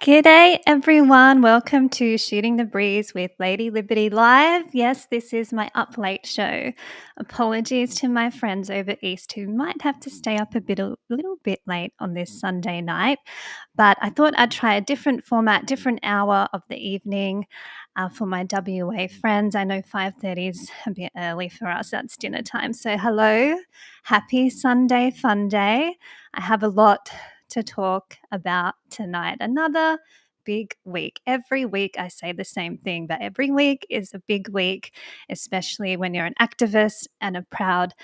G'day everyone, welcome to Shooting the Breeze with Lady Liberty Live. Yes, this is my up late show. Apologies to my friends over East who might have to stay up a little bit late on this Sunday night, but I thought I'd try a different format, different hour of the evening for my WA friends. I know 5:30 is a bit early for us, that's dinner time. So hello, happy Sunday fun day. I have a lot to talk about tonight. Another big week. Every week I say the same thing, but every week is a big week, especially when you're an activist and a proud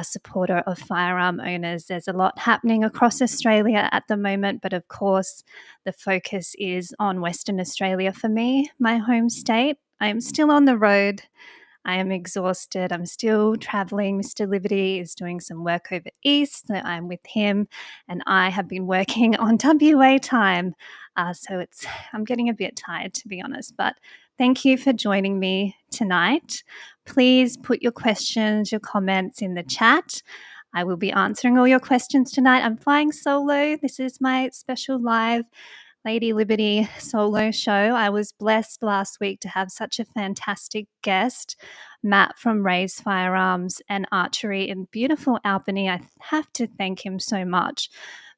supporter of firearm owners. There's a lot happening across Australia at the moment, but of course, the focus is on Western Australia for me, my home state. I am still on the road. I am exhausted. I'm still traveling. Mr. Liberty is doing some work over east. So I'm with him, and I have been working on WA time. I'm getting a bit tired, to be honest. But thank you for joining me tonight. Please put your questions, your comments in the chat. I will be answering all your questions tonight. I'm flying solo. This is my special live Lady Liberty solo show. I was blessed last week to have such a fantastic guest, Matt from Ray's Firearms and Archery in beautiful Albany. I have to thank him so much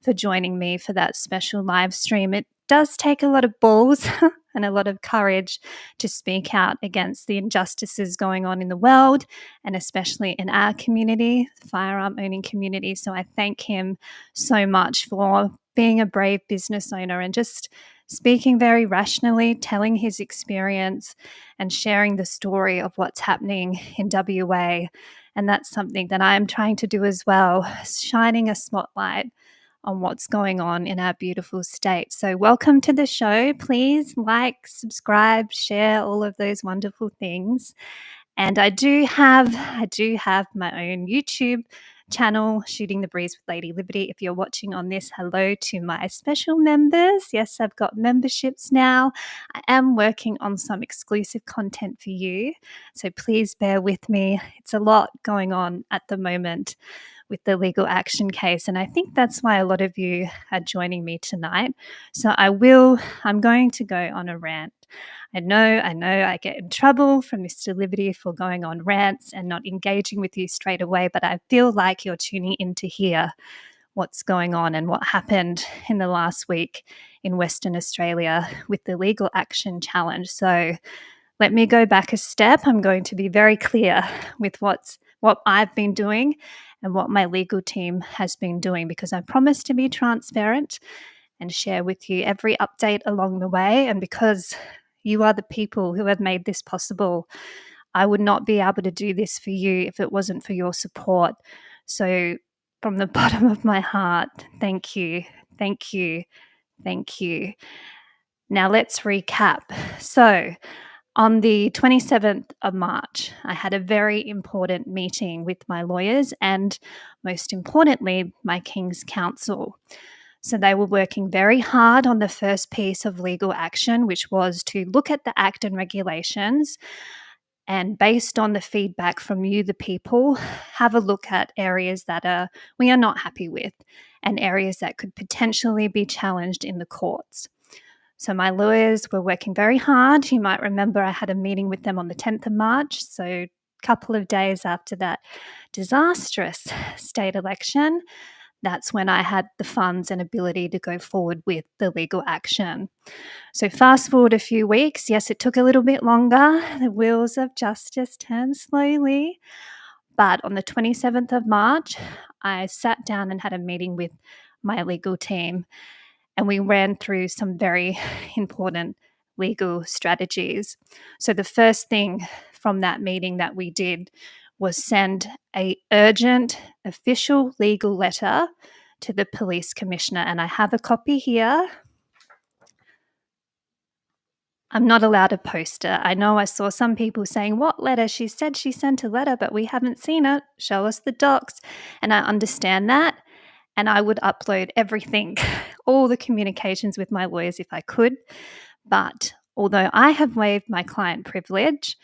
for joining me for that special live stream. It does take a lot of balls and a lot of courage to speak out against the injustices going on in the world and especially in our community, the firearm owning community. So I thank him so much for being a brave business owner and just speaking very rationally, telling his experience and sharing the story of what's happening in WA. And that's something that I'm trying to do as well, shining a spotlight on what's going on in our beautiful state. So welcome to the show. Please like, subscribe, share all of those wonderful things. And I do have my own YouTube channel, Shooting the Breeze with Lady Liberty. If you're watching on this, hello to my special members. Yes, I've got memberships now. I am working on some exclusive content for you, so please bear with me. It's a lot going on at the moment with the legal action case, and I think that's why a lot of you are joining me tonight. So I'm going to go on a rant. I know I get in trouble from Mr. Liberty for going on rants and not engaging with you straight away, but I feel like you're tuning in to hear what's going on and what happened in the last week in Western Australia with the legal action challenge. So let me go back a step. I'm going to be very clear with what I've been doing and what my legal team has been doing, because I promise to be transparent and share with you every update along the way. And because you are the people who have made this possible, I would not be able to do this for you if it wasn't for your support. So from the bottom of my heart, thank you, thank you, thank you. Now let's recap. So on the 27th of March, I had a very important meeting with my lawyers and, most importantly, my King's Counsel. So they were working very hard on the first piece of legal action, which was to look at the Act and regulations and, based on the feedback from you, the people, have a look at areas that we are not happy with and areas that could potentially be challenged in the courts. So my lawyers were working very hard. You might remember I had a meeting with them on the 10th of March, so a couple of days after that disastrous state election. That's when I had the funds and ability to go forward with the legal action. So fast forward a few weeks. Yes, it took a little bit longer. The wheels of justice turn slowly. But on the 27th of March, I sat down and had a meeting with my legal team, and we ran through some very important legal strategies. So the first thing from that meeting that we did was send an urgent official legal letter to the police commissioner, and I have a copy here. I'm not allowed to post it. I know I saw some people saying, "What letter? She said she sent a letter, but we haven't seen it. Show us the docs." And I understand that, and I would upload everything, all the communications with my lawyers if I could. But although I have waived my client privilege,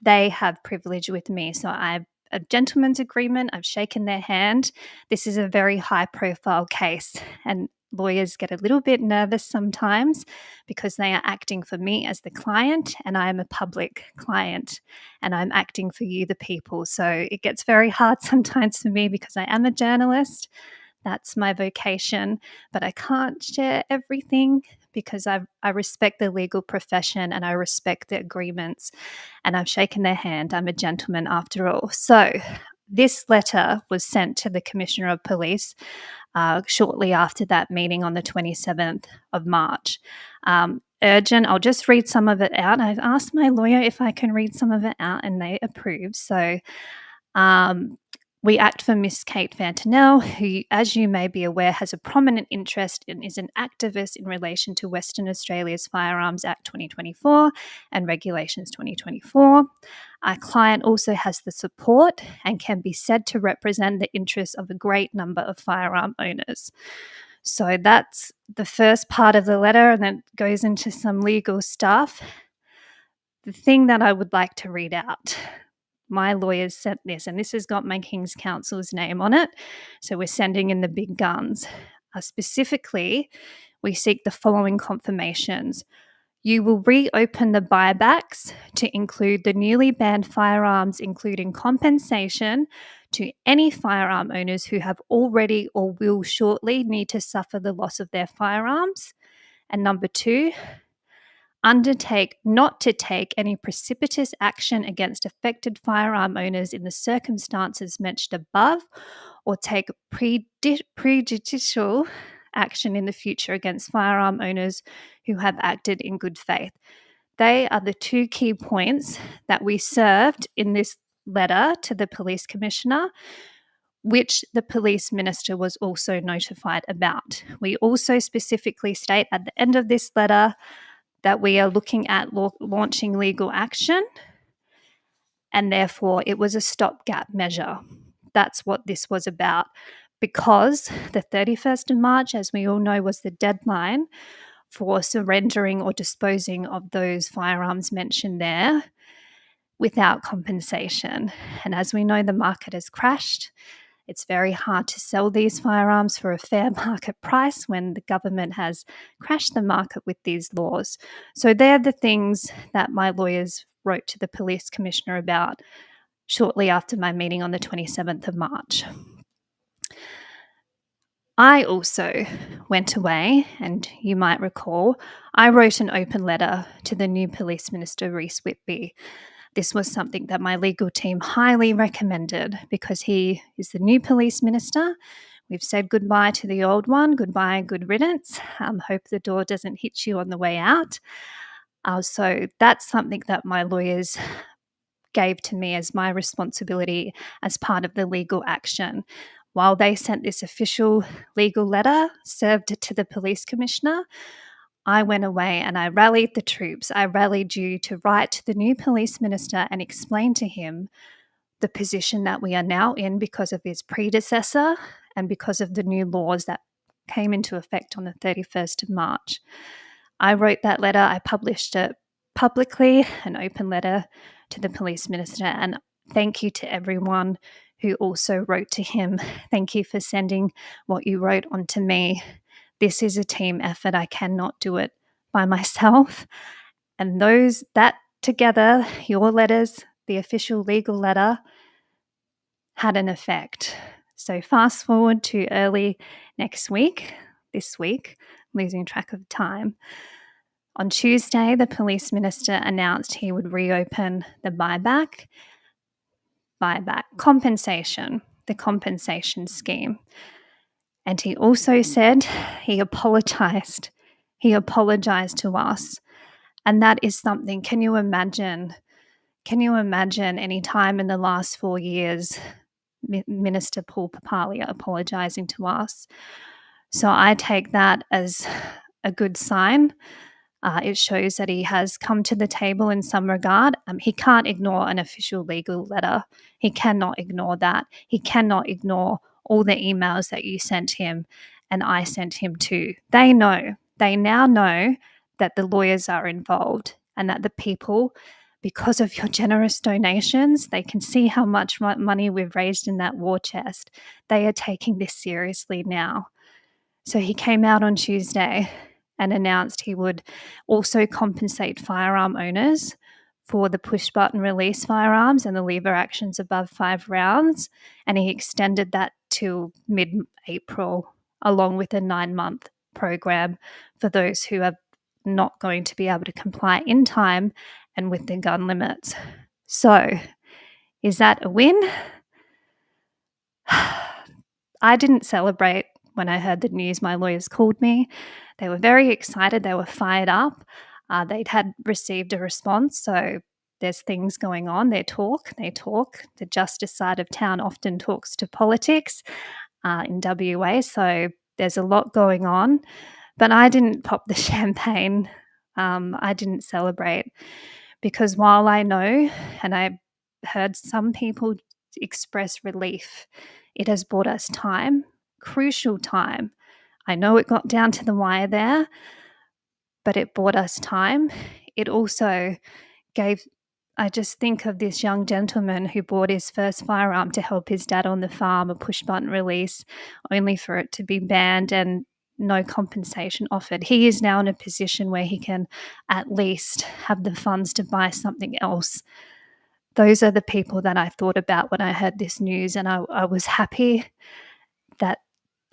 they have privilege with me. So I've a gentleman's agreement. I've shaken their hand. This is a very high profile case, and lawyers get a little bit nervous sometimes because they are acting for me as the client, and I am a public client and I'm acting for you, the people. So it gets very hard sometimes for me because I am a journalist. That's my vocation, but I can't share everything because I respect the legal profession and I respect the agreements, and I've shaken their hand. I'm a gentleman after all. So this letter was sent to the Commissioner of Police shortly after that meeting on the 27th of March. Urgent. I'll just read some of it out. I've asked my lawyer if I can read some of it out, and they approve. So we act for Miss Kate Fantanell, who, as you may be aware, has a prominent interest and is an activist in relation to Western Australia's Firearms Act 2024 and Regulations 2024. Our client also has the support and can be said to represent the interests of a great number of firearm owners. So that's the first part of the letter, and then it goes into some legal stuff. The thing that I would like to read out, my lawyers sent this, and this has got my King's Counsel's name on it. So we're sending in the big guns. Specifically, we seek the following confirmations. You will reopen the buybacks to include the newly banned firearms, including compensation to any firearm owners who have already or will shortly need to suffer the loss of their firearms. And number 2, undertake not to take any precipitous action against affected firearm owners in the circumstances mentioned above, or take prejudicial action in the future against firearm owners who have acted in good faith. They are the 2 key points that we served in this letter to the police commissioner, which the police minister was also notified about. We also specifically state at the end of this letter that we are looking at launching legal action, and therefore it was a stopgap measure. That's what this was about, because the 31st of March, as we all know, was the deadline for surrendering or disposing of those firearms mentioned there without compensation. And as we know, the market has crashed. It's very hard to sell these firearms for a fair market price when the government has crashed the market with these laws. So they're the things that my lawyers wrote to the police commissioner about shortly after my meeting on the 27th of March. I also went away, and you might recall, I wrote an open letter to the new police minister, Reece Whitby. This was something that my legal team highly recommended because he is the new police minister. We've said goodbye to the old one, goodbye, good riddance. Hope the door doesn't hit you on the way out. So that's something that my lawyers gave to me as my responsibility as part of the legal action. While they sent this official legal letter served to the police commissioner, I went away and I rallied the troops. I rallied you to write to the new police minister and explain to him the position that we are now in because of his predecessor and because of the new laws that came into effect on the 31st of March. I wrote that letter. I published it publicly, an open letter to the police minister, and thank you to everyone who also wrote to him. Thank you for sending what you wrote on to me. This is a team effort. I cannot do it by myself. And that together, your letters, the official legal letter, had an effect. So fast forward to early next week, this week, losing track of time. On Tuesday, the police minister announced he would reopen the buyback compensation, the compensation scheme. And he also said he apologized. He apologized to us. And that is something, can you imagine any time in the last 4 years, Minister Paul Papalia apologizing to us? So I take that as a good sign. It shows that he has come to the table in some regard. He can't ignore an official legal letter. He cannot ignore that. He cannot ignore all the emails that you sent him and I sent him too. They now know that the lawyers are involved and that the people, because of your generous donations, they can see how much money we've raised in that war chest. They are taking this seriously now. So he came out on Tuesday and announced he would also compensate firearm owners for the push button release firearms and the lever actions above 5 rounds. And he extended that till mid-April, along with a 9-month program for those who are not going to be able to comply in time and with the gun limits. So, is that a win? I didn't celebrate when I heard the news. My lawyers called me. They were very excited. They were fired up. They'd had received a response. So there's things going on. They talk. The justice side of town often talks to politics in WA. So there's a lot going on. But I didn't pop the champagne. I didn't celebrate because while I know, and I heard some people express relief, it has bought us time, crucial time. I know it got down to the wire there, but it bought us time. It also gave, I just think of this young gentleman who bought his first firearm to help his dad on the farm, a push button release, only for it to be banned and no compensation offered. He is now in a position where he can at least have the funds to buy something else. Those are the people that I thought about when I heard this news, and I was happy that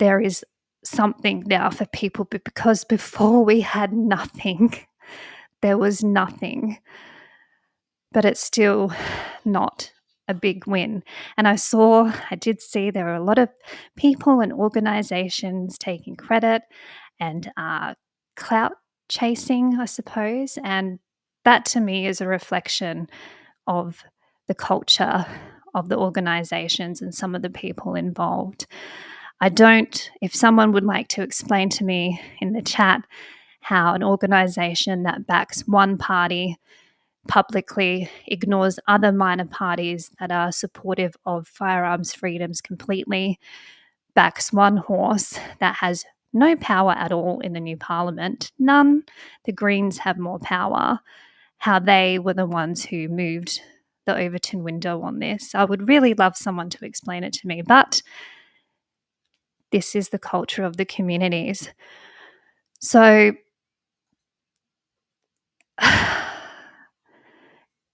there is something now for people, because before we had nothing. There was nothing. But it's still not a big win. And I did see there were a lot of people and organizations taking credit and clout chasing, I suppose. And that to me is a reflection of the culture of the organizations and some of the people involved. If someone would like to explain to me in the chat how an organization that backs one party publicly ignores other minor parties that are supportive of firearms freedoms completely, backs one horse that has no power at all in the new parliament, none, the Greens have more power, how they were the ones who moved the Overton window on this. I would really love someone to explain it to me, but this is the culture of the communities. So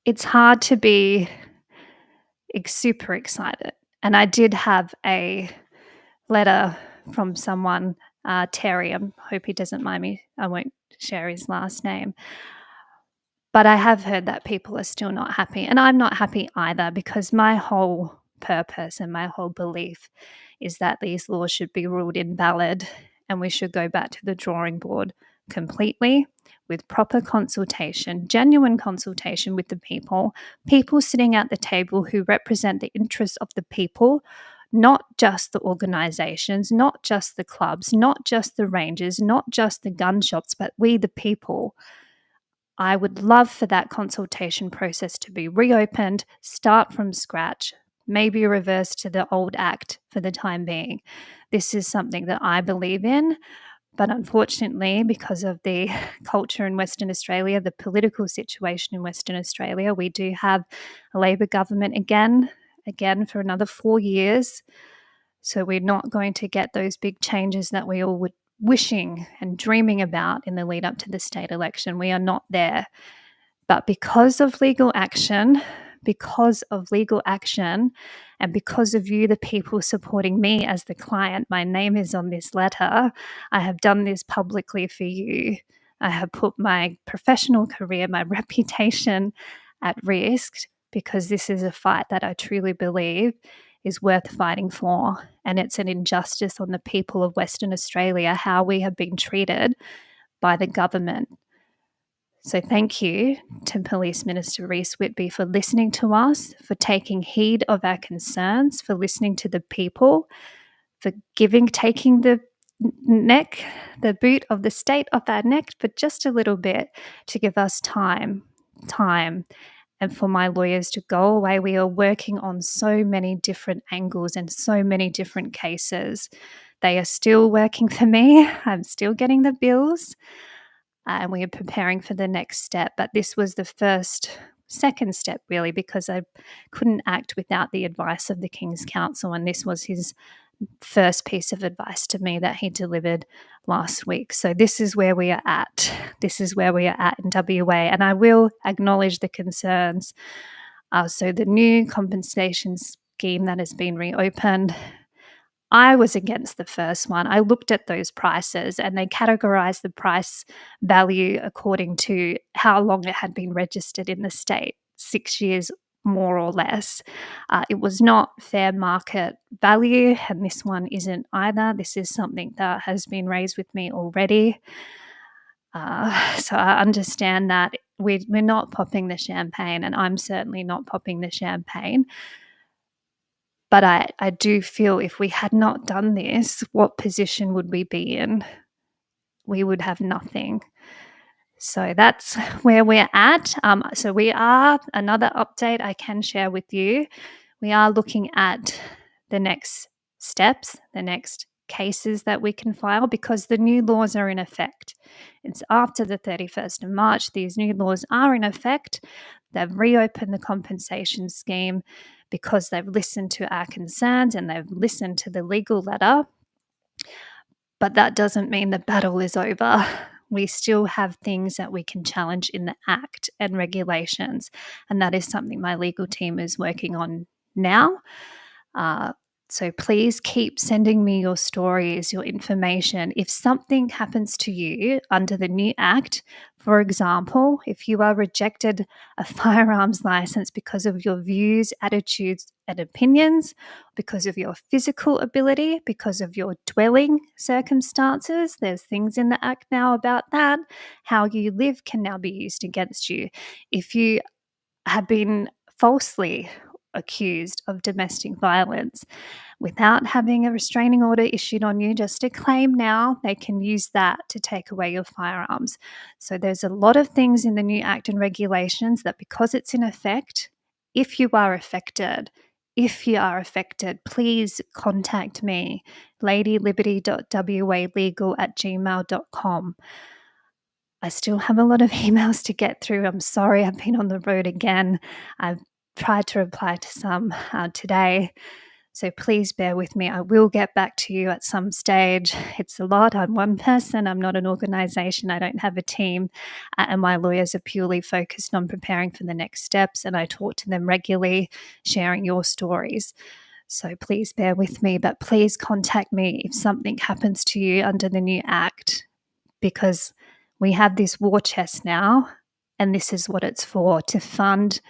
it's hard to be super excited. And I did have a letter from someone, Terry. I hope he doesn't mind me. I won't share his last name. But I have heard that people are still not happy. And I'm not happy either, because my whole purpose and my whole belief is that these laws should be ruled invalid and we should go back to the drawing board completely with proper consultation, genuine consultation with the people sitting at the table who represent the interests of the people, not just the organisations, not just the clubs, not just the rangers, not just the gun shops, but we the people. I would love for that consultation process to be reopened, start from scratch, maybe reverse to the old act for the time being. This is something that I believe in, but unfortunately, because of the culture in Western Australia, the political situation in Western Australia, we do have a Labor government again for another 4 years. So we're not going to get those big changes that we all were wishing and dreaming about in the lead up to the state election. We are not there. But because of legal action, and because of you, the people supporting me as the client, my name is on this letter. I have done this publicly for you. I have put my professional career, my reputation at risk, because this is a fight that I truly believe is worth fighting for. And it's an injustice on the people of Western Australia, how we have been treated by the government. So thank you to Police Minister Reece Whitby for listening to us, for taking heed of our concerns, for listening to the people, for taking the boot of the state off our neck for just a little bit to give us time, and for my lawyers to go away. We are working on so many different angles and so many different cases. They are still working for me. I'm still getting the bills. And we are preparing for the next step. But this was the second step, really, because I couldn't act without the advice of the King's Counsel, and this was his first piece of advice to me that he delivered last week. So this is where we are at. This is where we are at in WA. And I will acknowledge the concerns. So the new compensation scheme that has been reopened, I was against the first one. I looked at those prices and they categorized the price value according to how long it had been registered in the state, 6 years more or less. It was not fair market value, and this one isn't either. This is something that has been raised with me already. So I understand that we're not popping the champagne, and I'm certainly not popping the champagne. But I do feel if we had not done this, what position would we be in? We would have nothing. So that's where we're at. So we are, another update I can share with you, we are looking at the next steps, the next cases that we can file because the new laws are in effect. It's after the 31st of March. These new laws are in effect. They've reopened the compensation scheme because they've listened to our concerns and they've listened to the legal letter. But that doesn't mean the battle is over. We still have things that we can challenge in the Act and regulations. And that is something my legal team is working on now. So please keep sending me your stories, your information. If something happens to you under the new Act, for example, if you are rejected a firearms license because of your views, attitudes, and opinions, because of your physical ability, because of your dwelling circumstances, there's things in the Act now about that. How you live can now be used against you. If you have been falsely accused of domestic violence without having a restraining order issued on you, just a claim now, they can use that to take away your firearms. So there's a lot of things in the new Act and regulations that because it's in effect, if you are affected, please contact me, ladyliberty.walegal@gmail.com. I still have a lot of emails to get through. I'm sorry, I've been on the road again. I've tried to reply to some today. So please bear with me. I will get back to you at some stage. It's a lot. I'm one person. I'm not an organization. I don't have a team. And my lawyers are purely focused on preparing for the next steps. And I talk to them regularly, sharing your stories. So please bear with me. But please contact me if something happens to you under the new Act, because we have this war chest now, and this is what it's for, to fund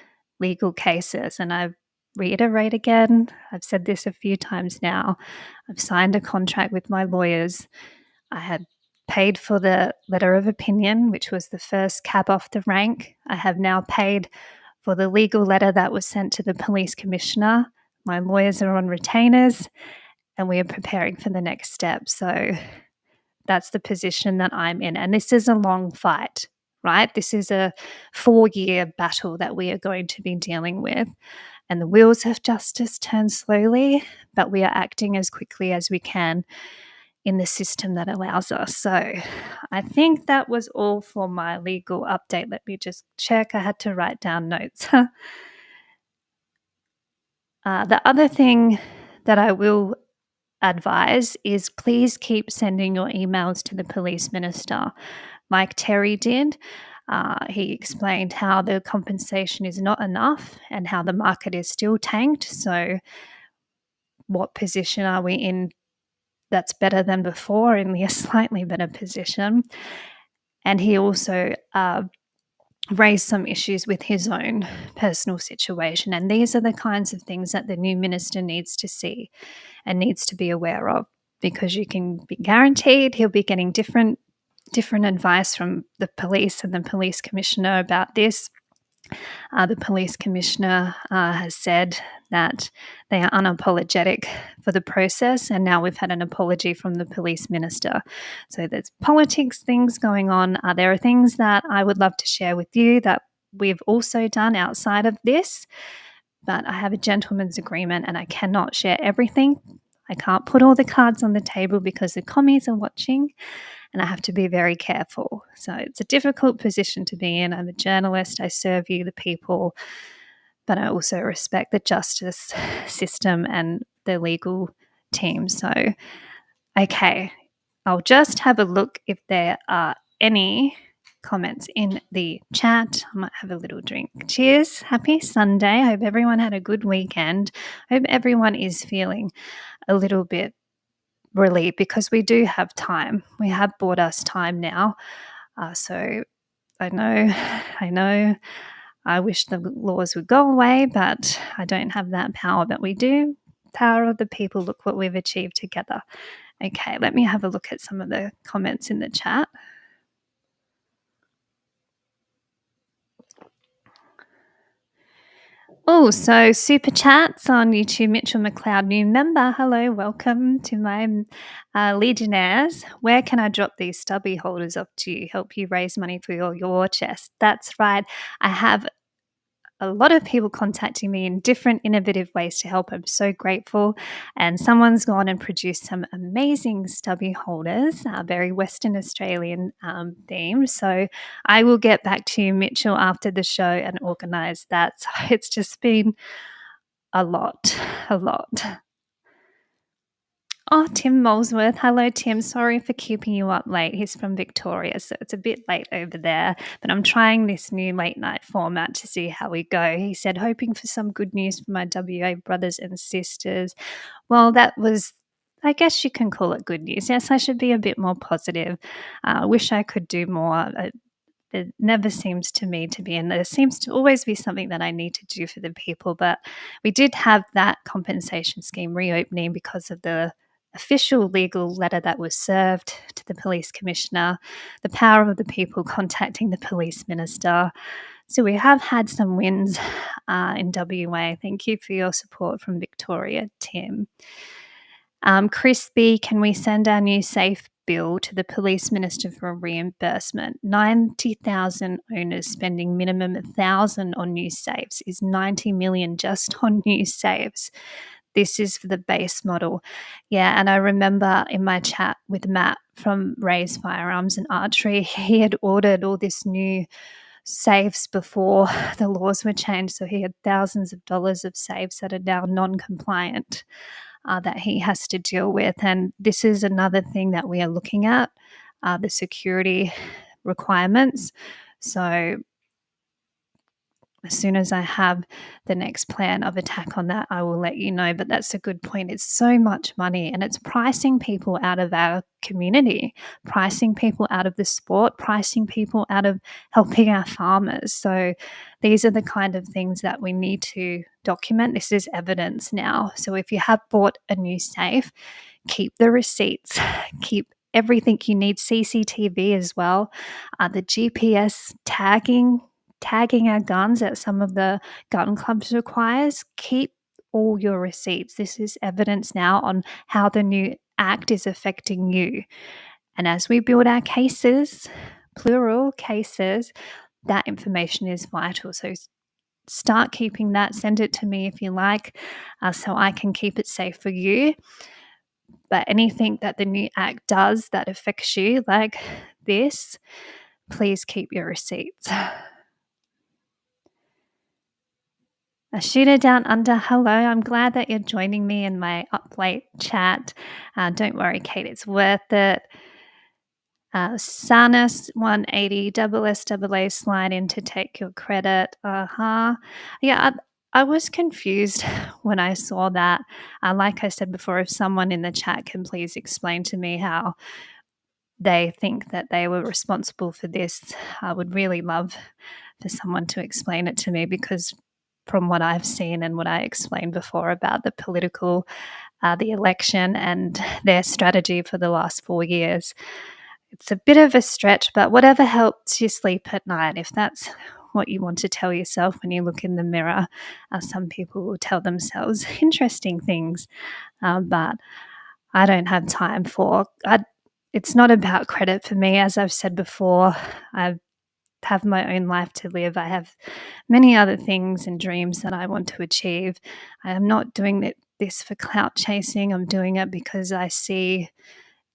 legal cases. And I reiterate again, I've said this a few times now, I've signed a contract with my lawyers. I had paid for the letter of opinion, which was the first cab off the rank. I have now paid for the legal letter that was sent to the police commissioner. My lawyers are on retainers, and we are preparing for the next step. So that's the position that I'm in. And this is a long fight, right? This is a 4-year battle that we are going to be dealing with. And the wheels of justice turn slowly, but we are acting as quickly as we can in the system that allows us. So I think that was all for my legal update. Let me just check. I had to write down notes. The other thing that I will advise is please keep sending your emails to the police minister. Mike Terry did. He explained how the compensation is not enough and how the market is still tanked. So what position are we in that's better than before, in a slightly better position? And he also raised some issues with his own personal situation. And these are the kinds of things that the new minister needs to see and needs to be aware of, because you can be guaranteed he'll be getting different advice from the police and the police commissioner about this. The police commissioner has said that they are unapologetic for the process, and now we've had an apology from the police minister. So there's politics things going on. There are things that I would love to share with you that we've also done outside of this, but I have a gentleman's agreement and I cannot share everything. I can't put all the cards on the table because the commies are watching, and I have to be very careful. So it's a difficult position to be in. I'm a journalist. I serve you, the people, but I also respect the justice system and the legal team. So, okay, I'll just have a look if there are any comments in the chat. I might have a little drink. Cheers. Happy Sunday. I hope everyone had a good weekend. I hope everyone is feeling a little bit relieved because we do have time. We have bought us time now. So I know, I wish the laws would go away, but I don't have that power. But we do. Power of the people. Look what we've achieved together. Okay, let me have a look at some of the comments in the chat. Oh, so super chats on YouTube. Mitchell McLeod, new member. Hello, welcome to my Legionnaires. Where can I drop these stubby holders off to help you raise money for your war chest? That's right. I have a lot of people contacting me in different innovative ways to help. I'm so grateful. And someone's gone and produced some amazing stubby holders, very Western Australian themed. So I will get back to you, Mitchell, after the show and organise that. So it's just been a lot. Oh, Tim Molesworth. Hello, Tim. Sorry for keeping you up late. He's from Victoria, so it's a bit late over there. But I'm trying this new late night format to see how we go. He said, hoping for some good news for my WA brothers and sisters. Well, that was, I guess you can call it good news. Yes, I should be a bit more positive. I wish I could do more. It never seems to me to be, and there seems to always be something that I need to do for the people. But we did have that compensation scheme reopening because of the official legal letter that was served to the police commissioner, the power of the people contacting the police minister. So we have had some wins in WA. Thank you for your support from Victoria, Tim. Chris B, can we send our new safe bill to the police minister for reimbursement? 90,000 owners spending minimum 1,000 on new safes is 90 million just on new safes. This is for the base model. Yeah, and I remember in my chat with Matt from Ray's Firearms and Archery, he had ordered all this new safes before the laws were changed. So he had thousands of dollars of safes that are now non-compliant. That he has to deal with. And this is another thing that we are looking at, the security requirements. So as soon as I have the next plan of attack on that, I will let you know. But that's a good point. It's so much money and it's pricing people out of our community, pricing people out of the sport, pricing people out of helping our farmers. So these are the kind of things that we need to document. This is evidence now. So if you have bought a new safe, keep the receipts, keep everything you need, CCTV as well, the GPS tagging our guns that some of the gun clubs requires. Keep all your receipts. This is evidence now on how the new act is affecting you. And as we build our cases, plural cases, that information is vital. So start keeping that. Send it to me if you like, so I can keep it safe for you. But anything that the new act does that affects you, like this, please keep your receipts. A shooter down under, hello. I'm glad that you're joining me in my up late chat. Don't worry, Kate, it's worth it. Sanus 180 SSAA slide in to take your credit. Yeah, I was confused when I saw that. Like I said before, if someone in the chat can please explain to me how they think that they were responsible for this, I would really love for someone to explain it to me, because from what I've seen and what I explained before about the political, the election and their strategy for the last 4 years, it's a bit of a stretch, but whatever helps you sleep at night, if that's what you want to tell yourself when you look in the mirror. Some people will tell themselves interesting things, but I don't have time for it's not about credit for me. As I've said before, I have my own life to live. I have many other things and dreams that I want to achieve. I am not doing this for clout chasing. I'm doing it because I see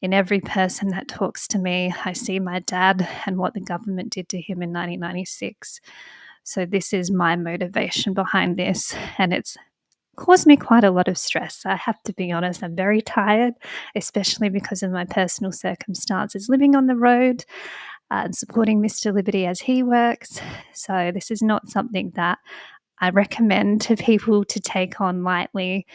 in every person that talks to me, I see my dad and what the government did to him in 1996. So this is my motivation behind this, and it's caused me quite a lot of stress. I have to be honest, I'm very tired, especially because of my personal circumstances living on the road and supporting Mr. Liberty as he works. So, this is not something that I recommend to people to take on lightly.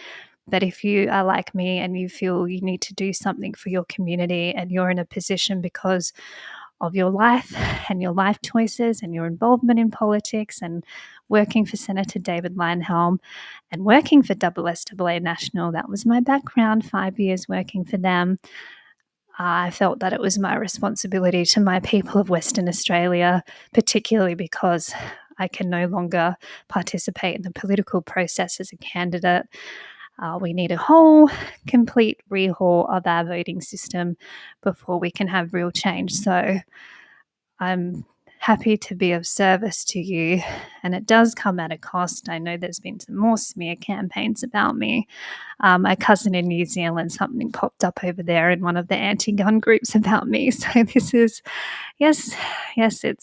But if you are like me and you feel you need to do something for your community and you're in a position because of your life and your life choices and your involvement in politics and working for Senator David Leyonhjelm and working for SSAA National, that was my background, 5 years working for them. I felt that it was my responsibility to my people of Western Australia, particularly because I can no longer participate in the political process as a candidate. We need a whole, complete rehaul of our voting system before we can have real change. So I'm happy to be of service to you, and it does come at a cost. I know there's been some more smear campaigns about me. My cousin in New Zealand, something popped up over there in one of the anti-gun groups about me. So this is, yes, it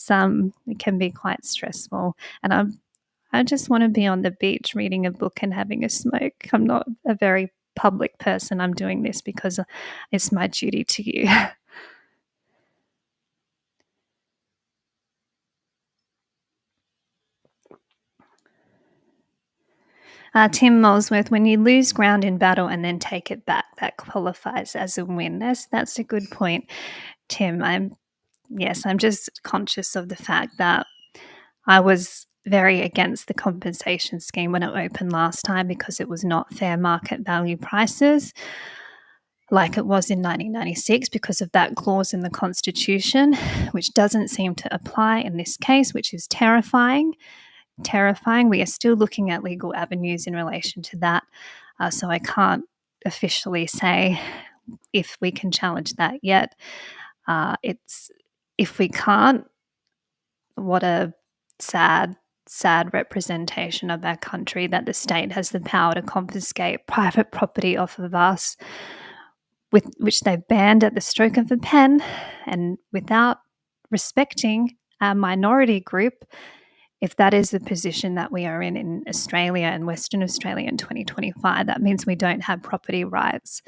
can be quite stressful, and I just want to be on the beach reading a book and having a smoke. I'm not a very public person. I'm doing this because it's my duty to you. Tim Molesworth, when you lose ground in battle and then take it back, that qualifies as a win. That's a good point, Tim. I'm just conscious of the fact that I was very against the compensation scheme when it opened last time because it was not fair market value prices like it was in 1996 because of that clause in the Constitution, which doesn't seem to apply in this case, which is terrifying. We are still looking at legal avenues in relation to that. So I can't officially say if we can challenge that yet. It's if we can't, what a sad representation of our country that the state has the power to confiscate private property off of us, with which they've banned at the stroke of a pen, and without respecting our minority group. If that is the position that we are in Australia and Western Australia in 2025, that means we don't have property rights.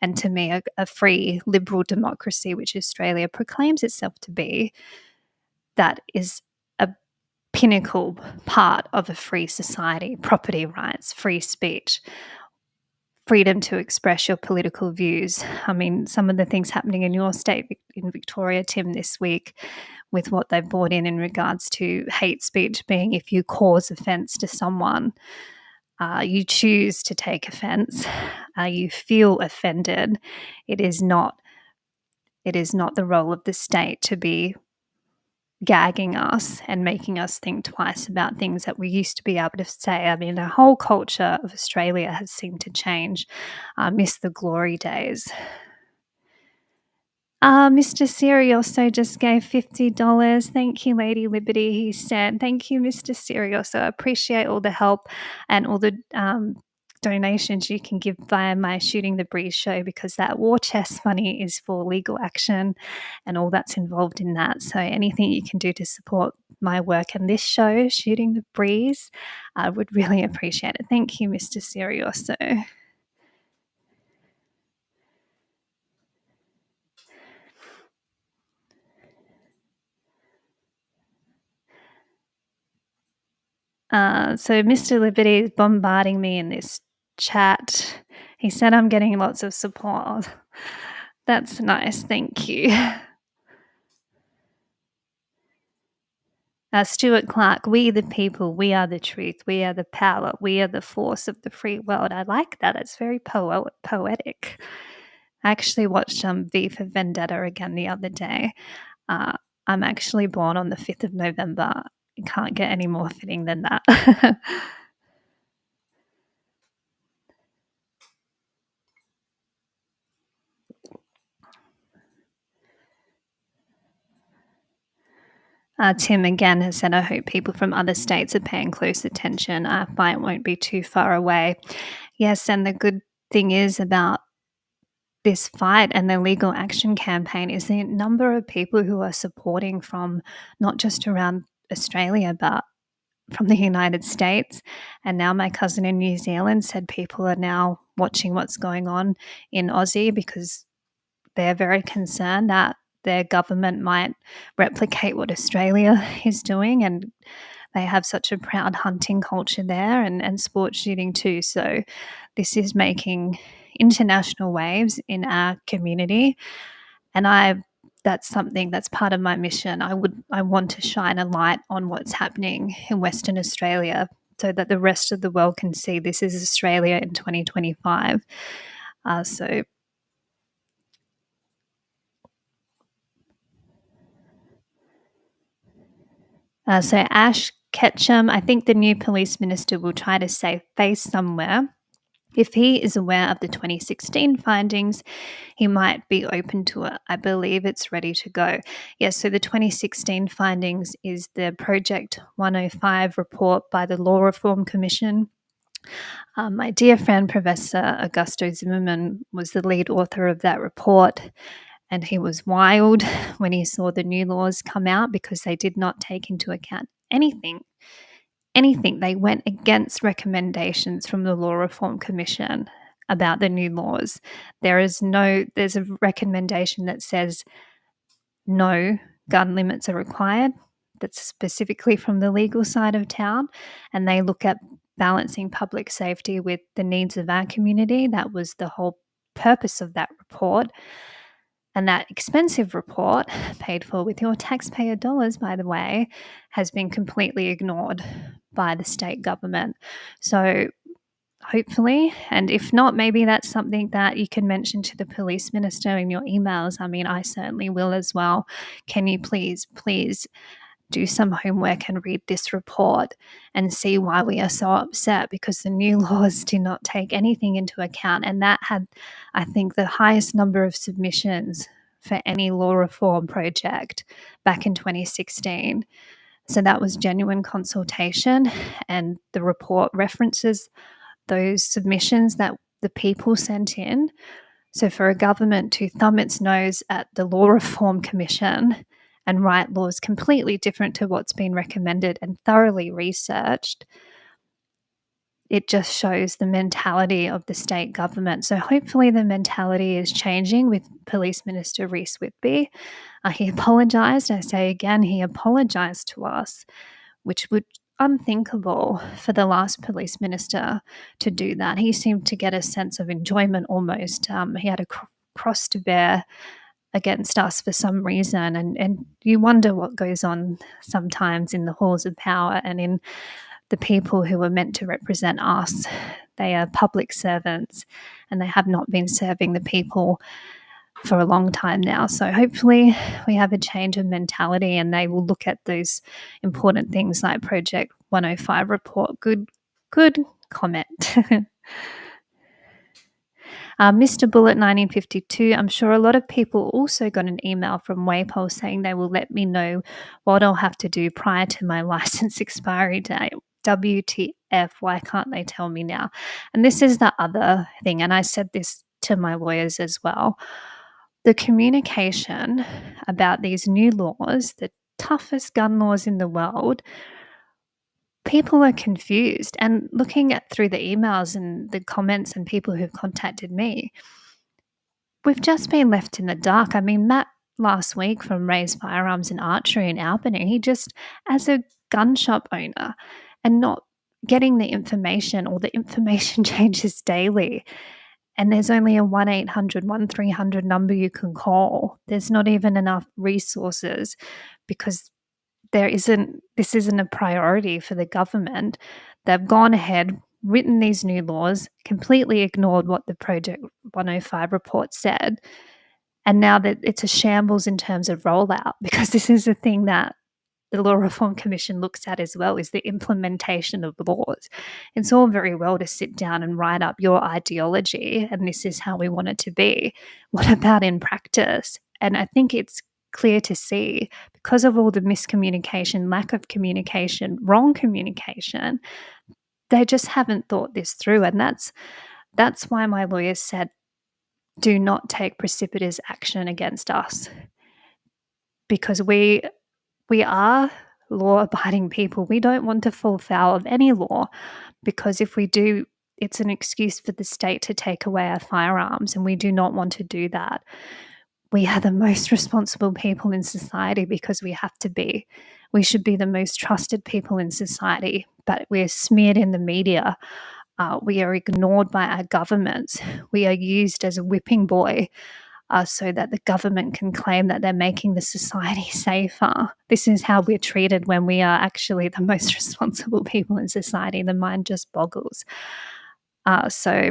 And to me, a free liberal democracy, which Australia proclaims itself to be, that is a pinnacle part of a free society: property rights, free speech, freedom to express your political views. I mean, some of the things happening in your state, in Victoria, Tim, this week, with what they've brought in regards to hate speech being if you cause offence to someone, you choose to take offence, you feel offended. It is not the role of the state to be gagging us and making us think twice about things that we used to be able to say. I mean, the whole culture of Australia has seemed to change. I miss the glory days. Mr. Serioso just gave $50. Thank you, Lady Liberty, he said. Thank you, Mr. Serioso. I appreciate all the help and all the donations you can give via my Shooting the Breeze show, because that war chest money is for legal action and all that's involved in that. So anything you can do to support my work and this show, Shooting the Breeze, I would really appreciate it. Thank you, Mr. Serioso. So Mr. Liberty is bombarding me in this chat. He said I'm getting lots of support. That's nice, thank you. Stuart Clark, we the people, we are the truth, we are the power, we are the force of the free world. I like that. It's very poetic. I actually watched V for Vendetta again the other day. I'm actually born on the 5th of November. You can't get any more fitting than that. Tim again has said, I hope people from other states are paying close attention. Our fight won't be too far away. Yes, and the good thing is about this fight and the legal action campaign is the number of people who are supporting from not just around Australia, but from the United States. And now my cousin in New Zealand said people are now watching what's going on in Aussie because they're very concerned that their government might replicate what Australia is doing. And they have such a proud hunting culture there and sports shooting too. So this is making international waves in our community. And that's something that's part of my mission. I want to shine a light on what's happening in Western Australia so that the rest of the world can see this is Australia in 2025. So Ash Ketchum, I think the new police minister will try to save face somewhere. If he is aware of the 2016 findings, he might be open to it. I believe it's ready to go. Yes, so the 2016 findings is the Project 105 report by the Law Reform Commission. My dear friend, Professor Augusto Zimmerman, was the lead author of that report, and he was wild when he saw the new laws come out because they did not take into account anything. They went against recommendations from the Law Reform Commission about the new laws. There's a recommendation that says no gun limits are required. That's specifically from the legal side of town. And they look at balancing public safety with the needs of our community. That was the whole purpose of that report. And that expensive report, paid for with your taxpayer dollars, by the way, has been completely ignored by the state government. So hopefully, and if not, maybe that's something that you can mention to the police minister in your emails. I mean, I certainly will as well. Can you please do some homework and read this report and see why we are so upset, because the new laws do not take anything into account. And that had, I think, the highest number of submissions for any law reform project back in 2016. So that was genuine consultation, and the report references those submissions that the people sent in. So for a government to thumb its nose at the Law Reform Commission and write laws completely different to what's been recommended and thoroughly researched, it just shows the mentality of the state government. So hopefully the mentality is changing with Police Minister Reece Whitby. He apologised. I say again, he apologised to us, which would unthinkable for the last police minister to do that. He seemed to get a sense of enjoyment almost. He had a cross to bear against us for some reason, and you wonder what goes on sometimes in the halls of power and in the people who are meant to represent us. They are public servants and they have not been serving the people for a long time now. So hopefully we have a change of mentality and they will look at those important things like Project 105 report. Good comment. Mr. Bullet 1952, I'm sure a lot of people also got an email from Waypol saying they will let me know what I'll have to do prior to my license expiry date. WTF, why can't they tell me now? And this is the other thing, and I said this to my lawyers as well. The communication about these new laws, the toughest gun laws in the world, people are confused. And looking at through the emails and the comments and people who've contacted me, we've just been left in the dark. I mean, Matt last week from Raised Firearms and Archery in Albany, he just, as a gun shop owner and not getting the information, or the information changes daily, and there's only a 1-800-1300 number you can call. There's not even enough resources because this isn't a priority for the government. They've gone ahead, written these new laws, completely ignored what the Project 105 report said, and now that it's a shambles in terms of rollout, because this is the thing that the Law Reform Commission looks at as well, is the implementation of laws. It's all very well to sit down and write up your ideology and this is how we want it to be. What about in practice? And I think it's clear to see, because of all the miscommunication, lack of communication, wrong communication, they just haven't thought this through. And that's why my lawyers said, do not take precipitous action against us, because we are law-abiding people. We don't want to fall foul of any law, because if we do, it's an excuse for the state to take away our firearms, and we do not want to do that. We are the most responsible people in society because we have to be. We should be the most trusted people in society, but we're smeared in the media. We are ignored by our governments. We are used as a whipping boy so that the government can claim that they're making the society safer. This is how we're treated when we are actually the most responsible people in society. The mind just boggles. So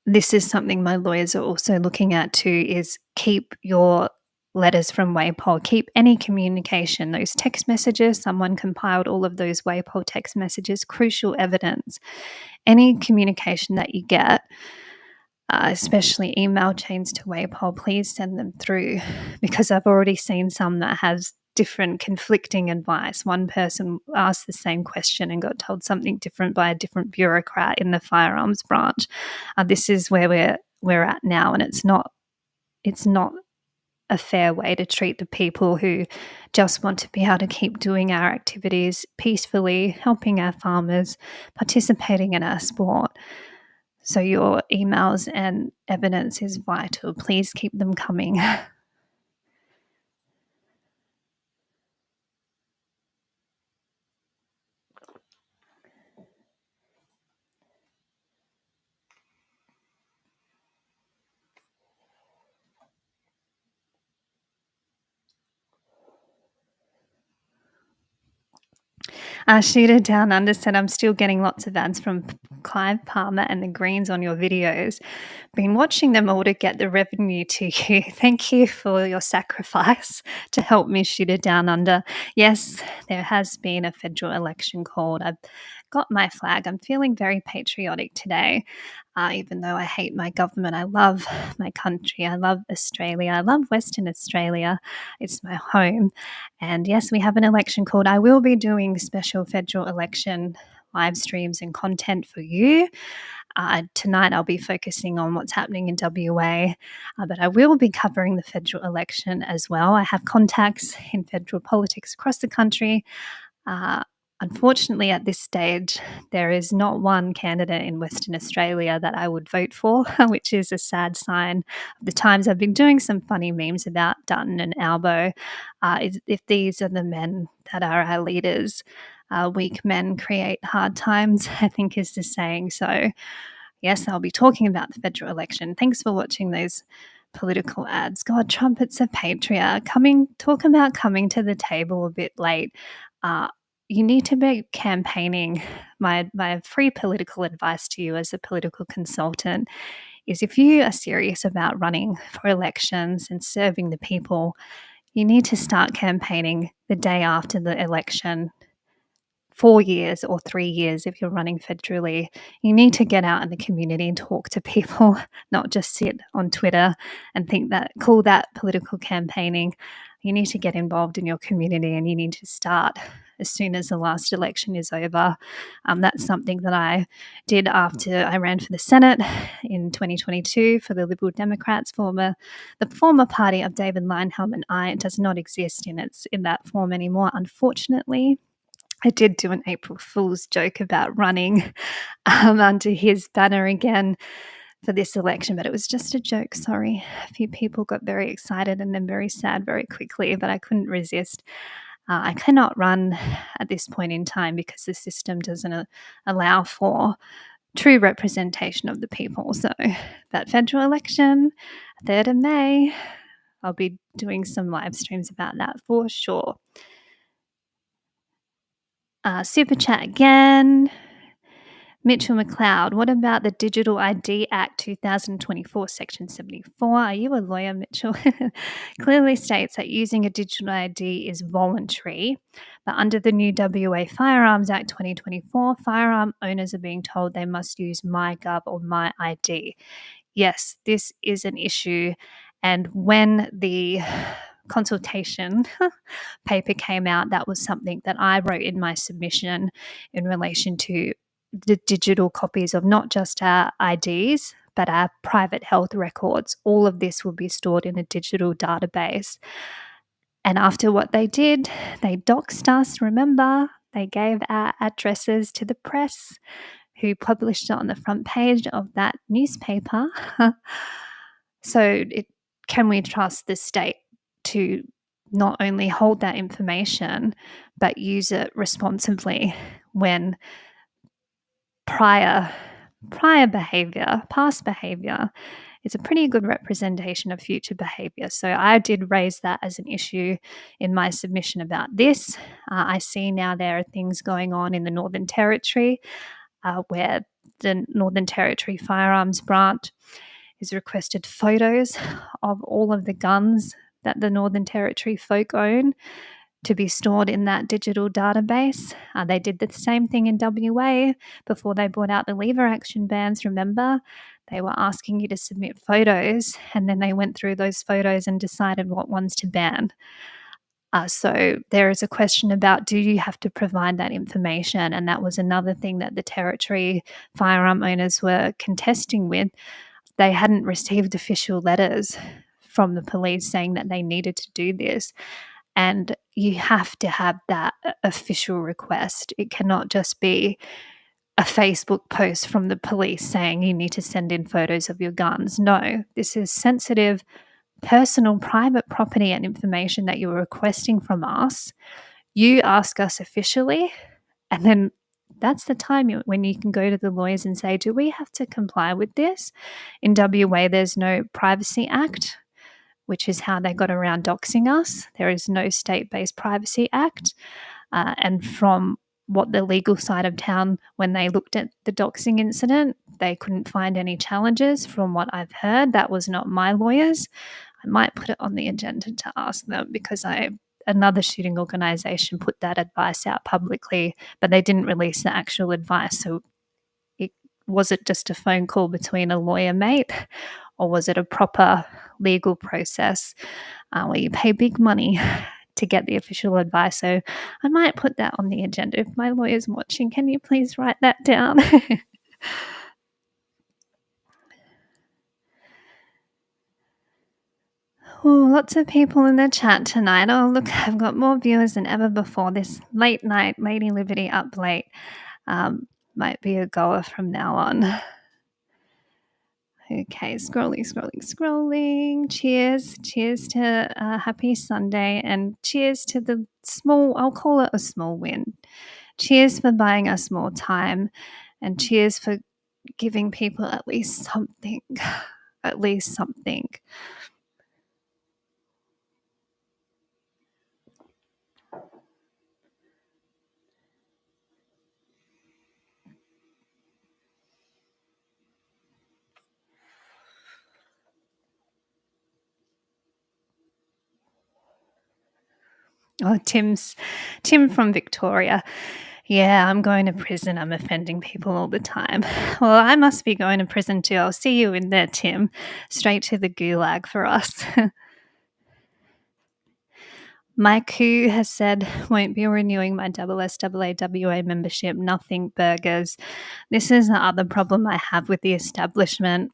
this is something my lawyers are also looking at too, is keep your letters from WAPOL, keep any communication, those text messages, someone compiled all of those WAPOL text messages, crucial evidence. Any communication that you get, especially email chains to WAPOL, please send them through, because I've already seen some that has different conflicting advice. One person asked the same question and got told something different by a different bureaucrat in the firearms branch. This is where we're at now, and it's not a fair way to treat the people who just want to be able to keep doing our activities peacefully, helping our farmers, participating in our sport. So your emails and evidence is vital. Please keep them coming. Shooter Down Under said, I'm still getting lots of ads from Clive Palmer and the Greens on your videos. Been watching them all to get the revenue to you. Thank you for your sacrifice to help me, Shooter Down Under. Yes, there has been a federal election called. I've got my flag. I'm feeling very patriotic today. Even though I hate my government, I love my country. I love Australia. I love Western Australia. It's my home. And yes, we have an election called. I will be doing special federal election live streams and content for you. Tonight I'll be focusing on what's happening in WA, but I will be covering the federal election as well. I have contacts in federal politics across the country. Unfortunately, at this stage, there is not one candidate in Western Australia that I would vote for, which is a sad sign of the times. I've been doing some funny memes about Dutton and Albo. If these are the men that are our leaders, weak men create hard times, I think is the saying. So, yes, I'll be talking about the federal election. Thanks for watching those political ads. God, trumpets a patriot. Talk about coming to the table a bit late. You need to be campaigning. My free political advice to you as a political consultant is, if you are serious about running for elections and serving the people, you need to start campaigning the day after the election. 4 years or 3 years if you're running federally. You need to get out in the community and talk to people, not just sit on Twitter and call that political campaigning. You need to get involved in your community, and you need to start as soon as the last election is over. That's something that I did after I ran for the Senate in 2022 for the Liberal Democrats, the former party of David Leyonhjelm and I. It does not exist in that form anymore, unfortunately. I did do an April Fool's joke about running under his banner again for this election, but it was just a joke, sorry. A few people got very excited and then very sad very quickly, but I couldn't resist. I cannot run at this point in time because the system doesn't allow for true representation of the people. So that federal election, 3rd of May, I'll be doing some live streams about that for sure. Super chat again. Mitchell McLeod, what about the Digital ID Act 2024, Section 74? Are you a lawyer, Mitchell? Clearly states that using a digital ID is voluntary, but under the new WA Firearms Act 2024, firearm owners are being told they must use MyGov or MyID. Yes, this is an issue, and when the consultation paper came out, that was something that I wrote in my submission in relation to the digital copies of not just our IDs, but our private health records. All of this will be stored in a digital database. And after what they did, they doxed us, remember? They gave our addresses to the press, who published it on the front page of that newspaper. So can we trust the state to not only hold that information, but use it responsibly when past behavior is a pretty good representation of future behavior. So I did raise that as an issue in my submission about this. I see now there are things going on in the Northern Territory where the Northern Territory Firearms Branch has requested photos of all of the guns that the Northern Territory folk own to be stored in that digital database. They did the same thing in WA before they brought out the lever action bans, remember? They were asking you to submit photos, and then they went through those photos and decided what ones to ban. So there is a question about, do you have to provide that information? And that was another thing that the Territory firearm owners were contesting with. They hadn't received official letters from the police saying that they needed to do this. And you have to have that official request. It cannot just be a Facebook post from the police saying you need to send in photos of your guns. No, this is sensitive, personal, private property and information that you're requesting from us. You ask us officially, and then that's the time when you can go to the lawyers and say, do we have to comply with this? In WA, there's no Privacy Act, which is how they got around doxing us. There is no state-based Privacy Act. And from what the legal side of town, when they looked at the doxing incident, they couldn't find any challenges from what I've heard. That was not my lawyers. I might put it on the agenda to ask them, because another shooting organisation put that advice out publicly, but they didn't release the actual advice. So was it just a phone call between a lawyer mate, or was it a proper legal process where you pay big money to get the official advice? So I might put that on the agenda. If my lawyer's watching, can you please write that down? Oh, lots of people in the chat tonight. Oh, look, I've got more viewers than ever before. This late night Lady Liberty up late might be a goer from now on. Okay, scrolling. Cheers to happy Sunday, and cheers to the small, I'll call it a small win. Cheers for buying us more time, and cheers for giving people at least something. At least something. Oh, Tim from Victoria. Yeah, I'm going to prison. I'm offending people all the time. Well, I must be going to prison too. I'll see you in there, Tim. Straight to the gulag for us. Mike, who has said won't be renewing my SSAAWA membership, nothing burgers. This is the other problem I have with the establishment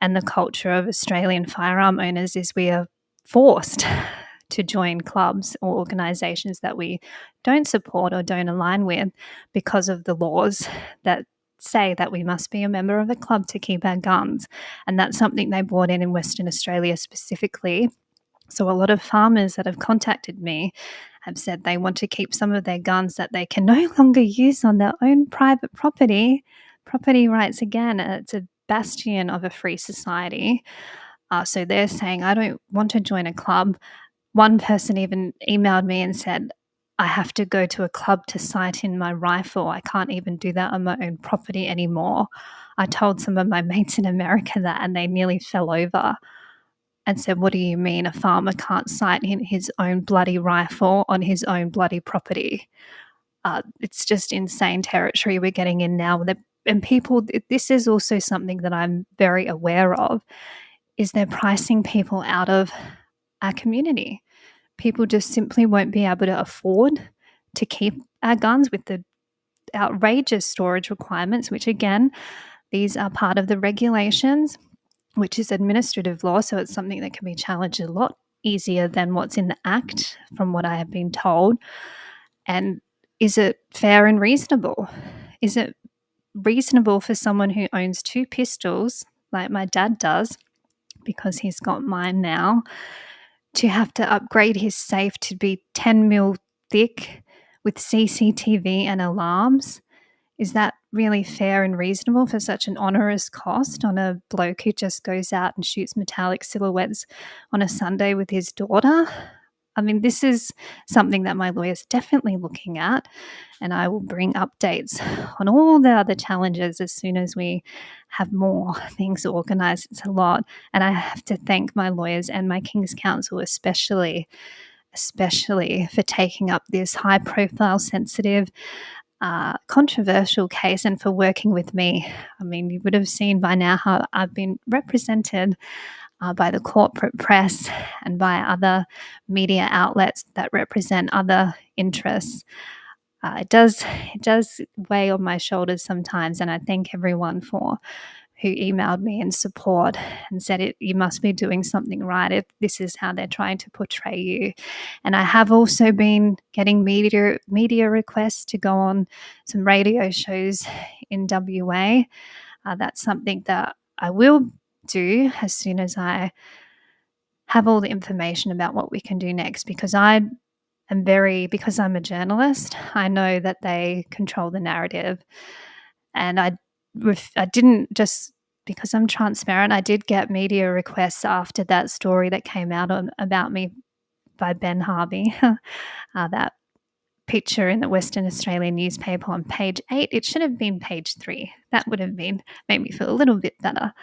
and the culture of Australian firearm owners, is we are forced to join clubs or organisations that we don't support or don't align with because of the laws that say that we must be a member of a club to keep our guns. And that's something they brought in Western Australia specifically. So a lot of farmers that have contacted me have said they want to keep some of their guns that they can no longer use on their own private property. Property rights, again, it's a bastion of a free society. So they're saying, I don't want to join a club. One person even emailed me and said, I have to go to a club to sight in my rifle. I can't even do that on my own property anymore. I told some of my mates in America that, and they nearly fell over and said, what do you mean a farmer can't sight in his own bloody rifle on his own bloody property? It's just insane territory we're getting in now. And people, this is also something that I'm very aware of, is they're pricing people out of our community. People just simply won't be able to afford to keep our guns with the outrageous storage requirements, which again, these are part of the regulations, which is administrative law, so it's something that can be challenged a lot easier than what's in the Act, from what I have been told? And is it fair and reasonable? Is it reasonable for someone who owns 2 pistols, like my dad does, because he's got mine now, to have to upgrade his safe to be 10 mil thick with CCTV and alarms? Is that really fair and reasonable for such an onerous cost on a bloke who just goes out and shoots metallic silhouettes on a Sunday with his daughter? I mean, this is something that my lawyer's definitely looking at, and I will bring updates on all the other challenges as soon as we have more things organised. It's a lot, and I have to thank my lawyers and my King's Counsel especially for taking up this high-profile, sensitive, controversial case and for working with me. I mean, you would have seen by now how I've been represented by the corporate press and by other media outlets that represent other interests. It does weigh on my shoulders sometimes, and I thank everyone for who emailed me in support and said you must be doing something right if this is how they're trying to portray you. And I have also been getting media requests to go on some radio shows in WA. That's something that I will do as soon as I have all the information about what we can do next, because because I'm a journalist, I know that they control the narrative. And I didn't just because I'm transparent, I did get media requests after that story that came out about me by Ben Harvey, that picture in the Western Australian newspaper on page 8. It should have been page 3. That would have made me feel a little bit better.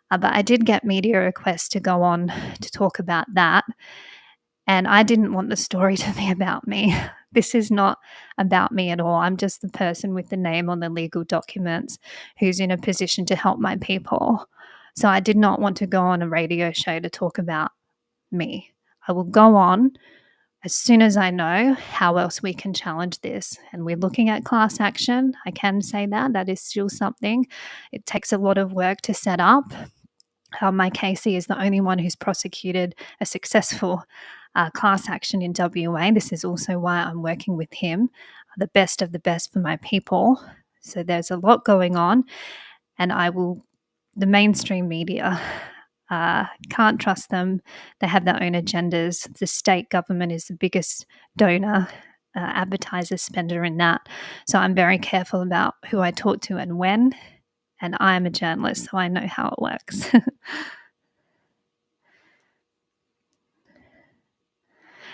But I did get media requests to go on to talk about that. And I didn't want the story to be about me. This is not about me at all. I'm just the person with the name on the legal documents who's in a position to help my people. So I did not want to go on a radio show to talk about me. I will go on as soon as I know how else we can challenge this. And we're looking at class action. I can say that is still something. It takes a lot of work to set up. My Casey is the only one who's prosecuted a successful class action in WA. This is also why I'm working with him, the best of the best for my people. So there's a lot going on, and the mainstream media, can't trust them. They have their own agendas. The state government is the biggest donor, advertiser, spender in that. So I'm very careful about who I talk to and when. And I'm a journalist, so I know how it works.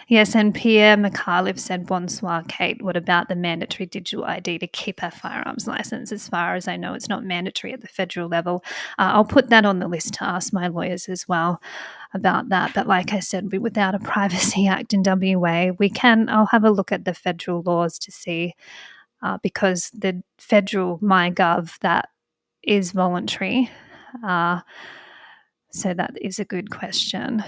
Yes, and Pierre McAuliffe said, "Bonsoir, Kate. What about the mandatory digital ID to keep our firearms license? As far as I know, it's not mandatory at the federal level." I'll put that on the list to ask my lawyers as well about that. But like I said, without a Privacy Act in WA, I'll have a look at the federal laws to see, because the federal MyGov, that is voluntary. So that is a good question.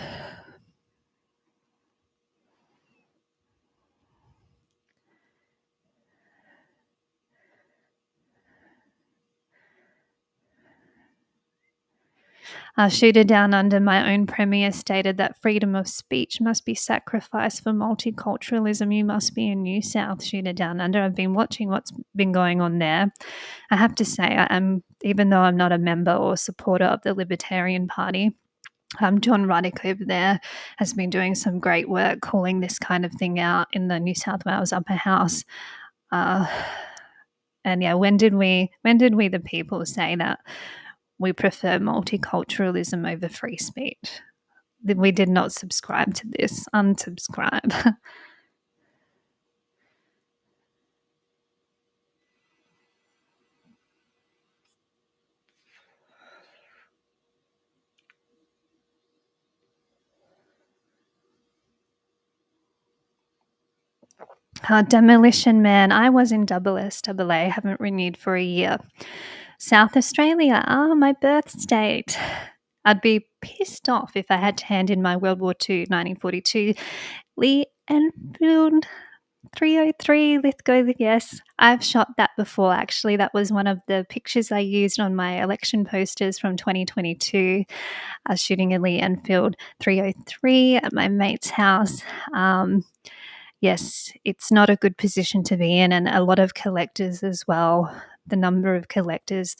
Shooter Down Under, my own premier, stated that freedom of speech must be sacrificed for multiculturalism. You must be in New South, Shooter Down Under. I've been watching what's been going on there. I have to say, even though I'm not a member or supporter of the Libertarian Party, John Ruddick over there has been doing some great work calling this kind of thing out in the New South Wales Upper House. And yeah, when did we, the people, say that we prefer multiculturalism over free speech? We did not subscribe to this. Unsubscribe. Demolition Man, I was in SSAA, haven't renewed for a year. South Australia, my birth state. I'd be pissed off if I had to hand in my World War II 1942 Lee Enfield 303 Lithgow, yes. I've shot that before, actually. That was one of the pictures I used on my election posters from 2022. I was shooting a Lee Enfield 303 at my mate's house. Yes, it's not a good position to be in, and a lot of collectors as well. The number of collectors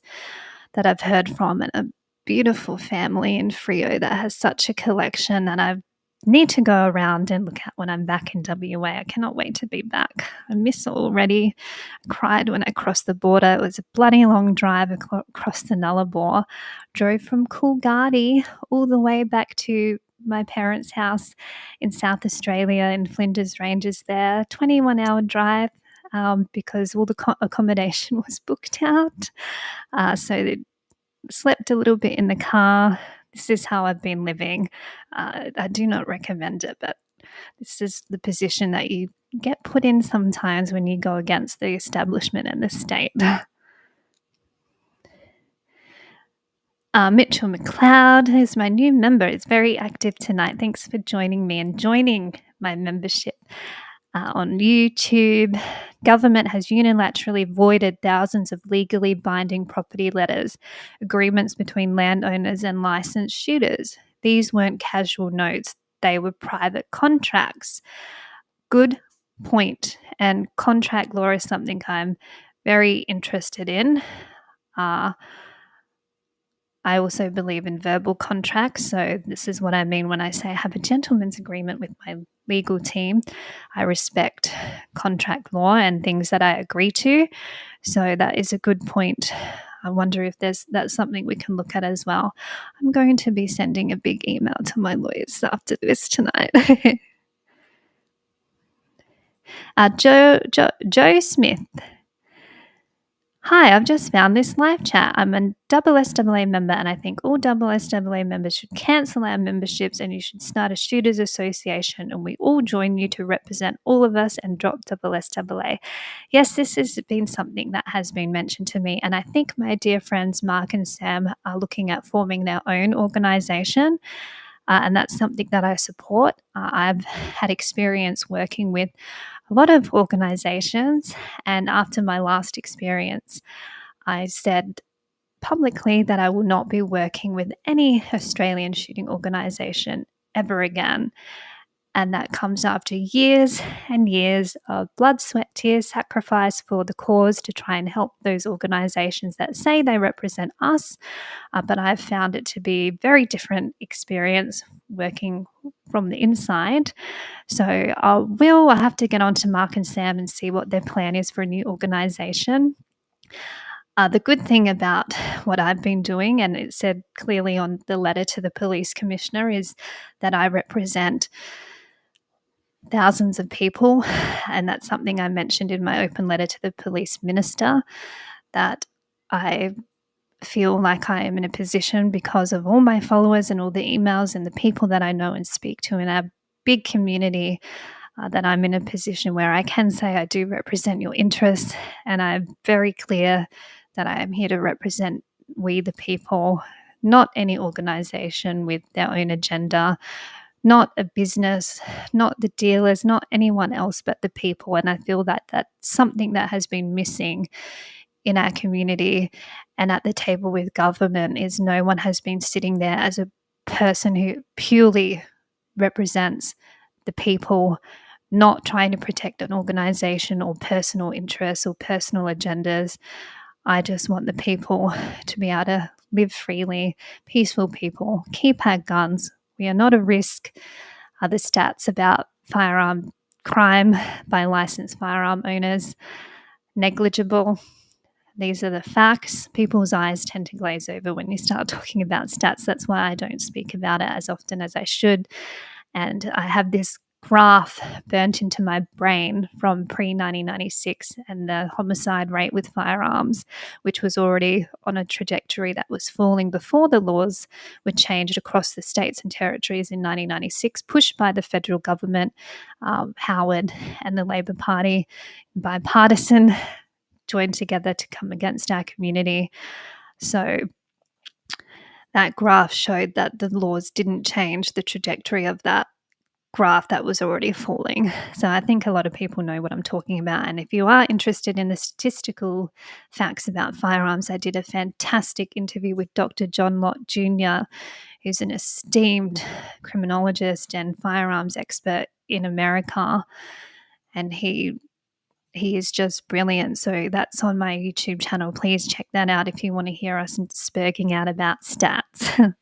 that I've heard from, and a beautiful family in Freo that has such a collection that I need to go around and look at when I'm back in WA. I cannot wait to be back. I miss it already. I cried when I crossed the border. It was a bloody long drive across the Nullarbor. Drove from Coolgardie all the way back to my parents' house in South Australia in Flinders Ranges there. 21-hour drive because all the accommodation was booked out. So they slept a little bit in the car. This is how I've been living. I do not recommend it, but this is the position that you get put in sometimes when you go against the establishment and the state. Mitchell McLeod is my new member. It's very active tonight. Thanks for joining me and joining my membership. On YouTube, government has unilaterally voided thousands of legally binding property letters, agreements between landowners and licensed shooters. These weren't casual notes, they were private contracts. Good point. And contract law is something I'm very interested in. I also believe in verbal contracts. So, this is what I mean when I say I have a gentleman's agreement with my legal team. I respect contract law and things that I agree to. So, that is a good point. I wonder if that's something we can look at as well. I'm going to be sending a big email to my lawyers after this tonight. Joe Smith. Hi, I've just found this live chat. I'm a SSAA member, and I think all SSAA members should cancel our memberships and you should start a shooters association, and we all join you to represent all of us and drop SSAA. Yes, this has been something that has been mentioned to me, and I think my dear friends Mark and Sam are looking at forming their own organisation. And that's something that I support. I've had experience working with a lot of organisations, and after my last experience, I said publicly that I will not be working with any Australian shooting organisation ever again. And that comes after years and years of blood, sweat, tears, sacrifice for the cause to try and help those organisations that say they represent us. But I've found it to be a very different experience working from the inside. So I'll have to get on to Mark and Sam and see what their plan is for a new organisation. The good thing about what I've been doing, and it said clearly on the letter to the police commissioner, is that I represent thousands of people. And that's something I mentioned in my open letter to the police minister, that I feel like I am in a position, because of all my followers and all the emails and the people that I know and speak to in our big community, that I'm in a position where I can say I do represent your interests, and I'm very clear that I am here to represent we the people, not any organisation with their own agenda, not a business, not the dealers, not anyone else but the people. And I feel that that's something that has been missing in our community and at the table with government, is no one has been sitting there as a person who purely represents the people, not trying to protect an organisation or personal interests or personal agendas. I just want the people to be able to live freely, peaceful people, keep our guns. We are not a risk. The stats about firearm crime by licensed firearm owners, negligible. These are the facts. People's eyes tend to glaze over when you start talking about stats. That's why I don't speak about it as often as I should. And I have this graph burnt into my brain from pre-1996 and the homicide rate with firearms, which was already on a trajectory that was falling before the laws were changed across the states and territories in 1996, pushed by the federal government, Howard and the Labor Party, bipartisan, joined together to come against our community. So that graph showed that the laws didn't change the trajectory of that graph that was already falling. So I think a lot of people know what I'm talking about. And if you are interested in the statistical facts about firearms, I did a fantastic interview with Dr. John Lott Jr., who's an esteemed criminologist and firearms expert in America. And he is just brilliant. So that's on my YouTube channel. Please check that out if you want to hear us spurging out about stats.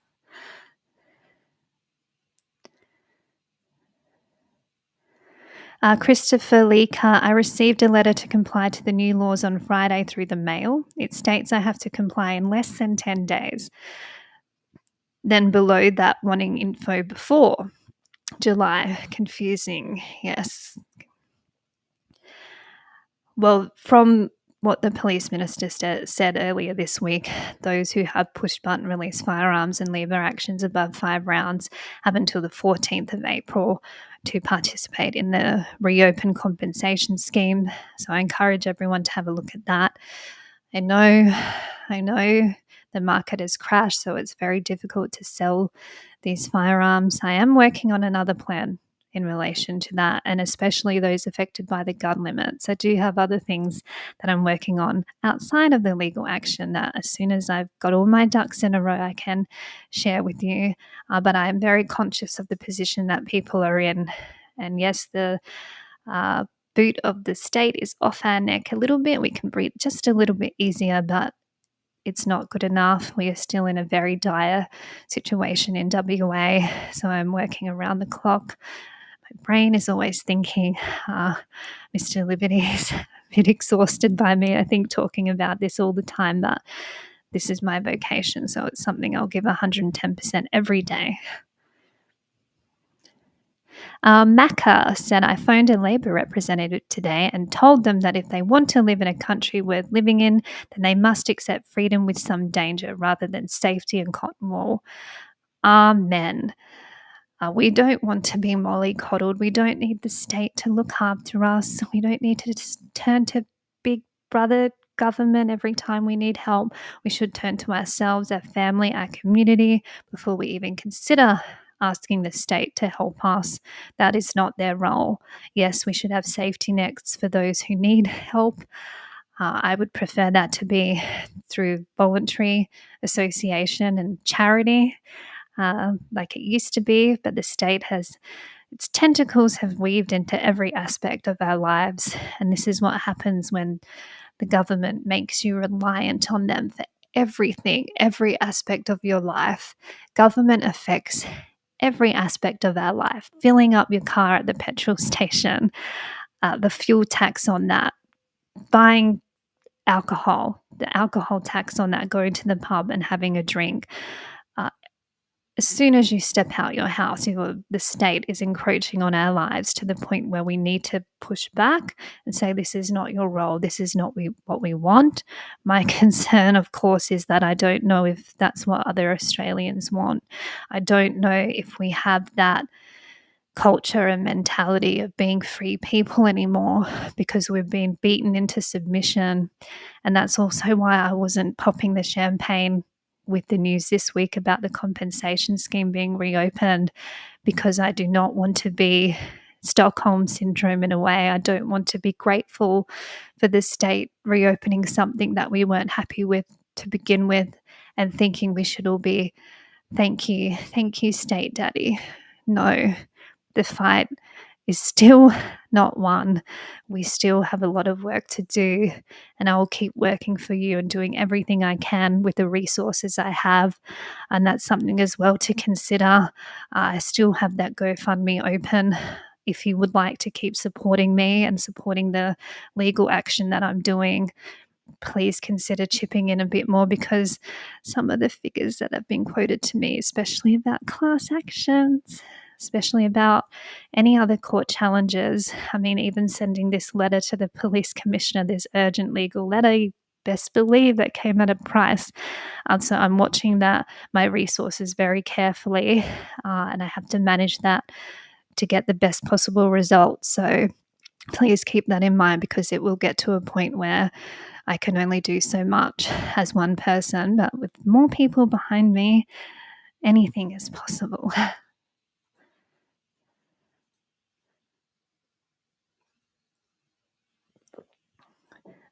Christopher Leaker, I received a letter to comply to the new laws on Friday through the mail. It states I have to comply in less than 10 days. Then below that, wanting info before July. Confusing, yes. Well, from what the police minister said earlier this week, those who have push-button release firearms and lever actions above 5 rounds have until the 14th of April to participate in the reopen compensation scheme. So I encourage everyone to have a look at that. I know the market has crashed, so it's very difficult to sell these firearms. I am working on another plan in relation to that, and especially those affected by the gun limits. I do have other things that I'm working on outside of the legal action that as soon as I've got all my ducks in a row, I can share with you. But I'm very conscious of the position that people are in. And yes, the boot of the state is off our neck a little bit. We can breathe just a little bit easier, but it's not good enough. We are still in a very dire situation in WA. So I'm working around the clock. My brain is always thinking, Mr. Liberty is a bit exhausted by me, I think, talking about this all the time, but this is my vocation, so it's something I'll give 110% every day. Macca said, I phoned a Labor representative today and told them that if they want to live in a country worth living in, then they must accept freedom with some danger rather than safety and cotton wool. Amen. We don't want to be mollycoddled. We don't need the state to look after us. We don't need to just turn to big brother government every time we need help. We should turn to ourselves, our family, our community before we even consider asking the state to help us. That is not their role. Yes, we should have safety nets for those who need help. I would prefer that to be through voluntary association and charity. Like it used to be, but the state has its tentacles have weaved into every aspect of our lives. And this is what happens when the government makes you reliant on them for everything, every aspect of your life. Government affects every aspect of our life. Filling up your car at the petrol station, the fuel tax on that, buying alcohol, the alcohol tax on that, going to the pub and having a drink. As soon as you step out your house, the state is encroaching on our lives to the point where we need to push back and say, this is not your role. This is not what we want. My concern, of course, is that I don't know if that's what other Australians want. I don't know if we have that culture and mentality of being free people anymore because we've been beaten into submission. And that's also why I wasn't popping the champagne with the news this week about the compensation scheme being reopened, because I do not want to be Stockholm syndrome in a way. I don't want to be grateful for the state reopening something that we weren't happy with to begin with and thinking we should all be, thank you, state daddy. No, the fight is still not won. We still have a lot of work to do, and I will keep working for you and doing everything I can with the resources I have. And that's something as well to consider. I still have that GoFundMe open. If you would like to keep supporting me and supporting the legal action that I'm doing, please consider chipping in a bit more, because some of the figures that have been quoted to me, especially about class actions, especially about any other court challenges. I mean, even sending this letter to the police commissioner, this urgent legal letter, you best believe that came at a price. So I'm watching my resources very carefully, and I have to manage that to get the best possible result. So please keep that in mind, because it will get to a point where I can only do so much as one person, but with more people behind me, anything is possible.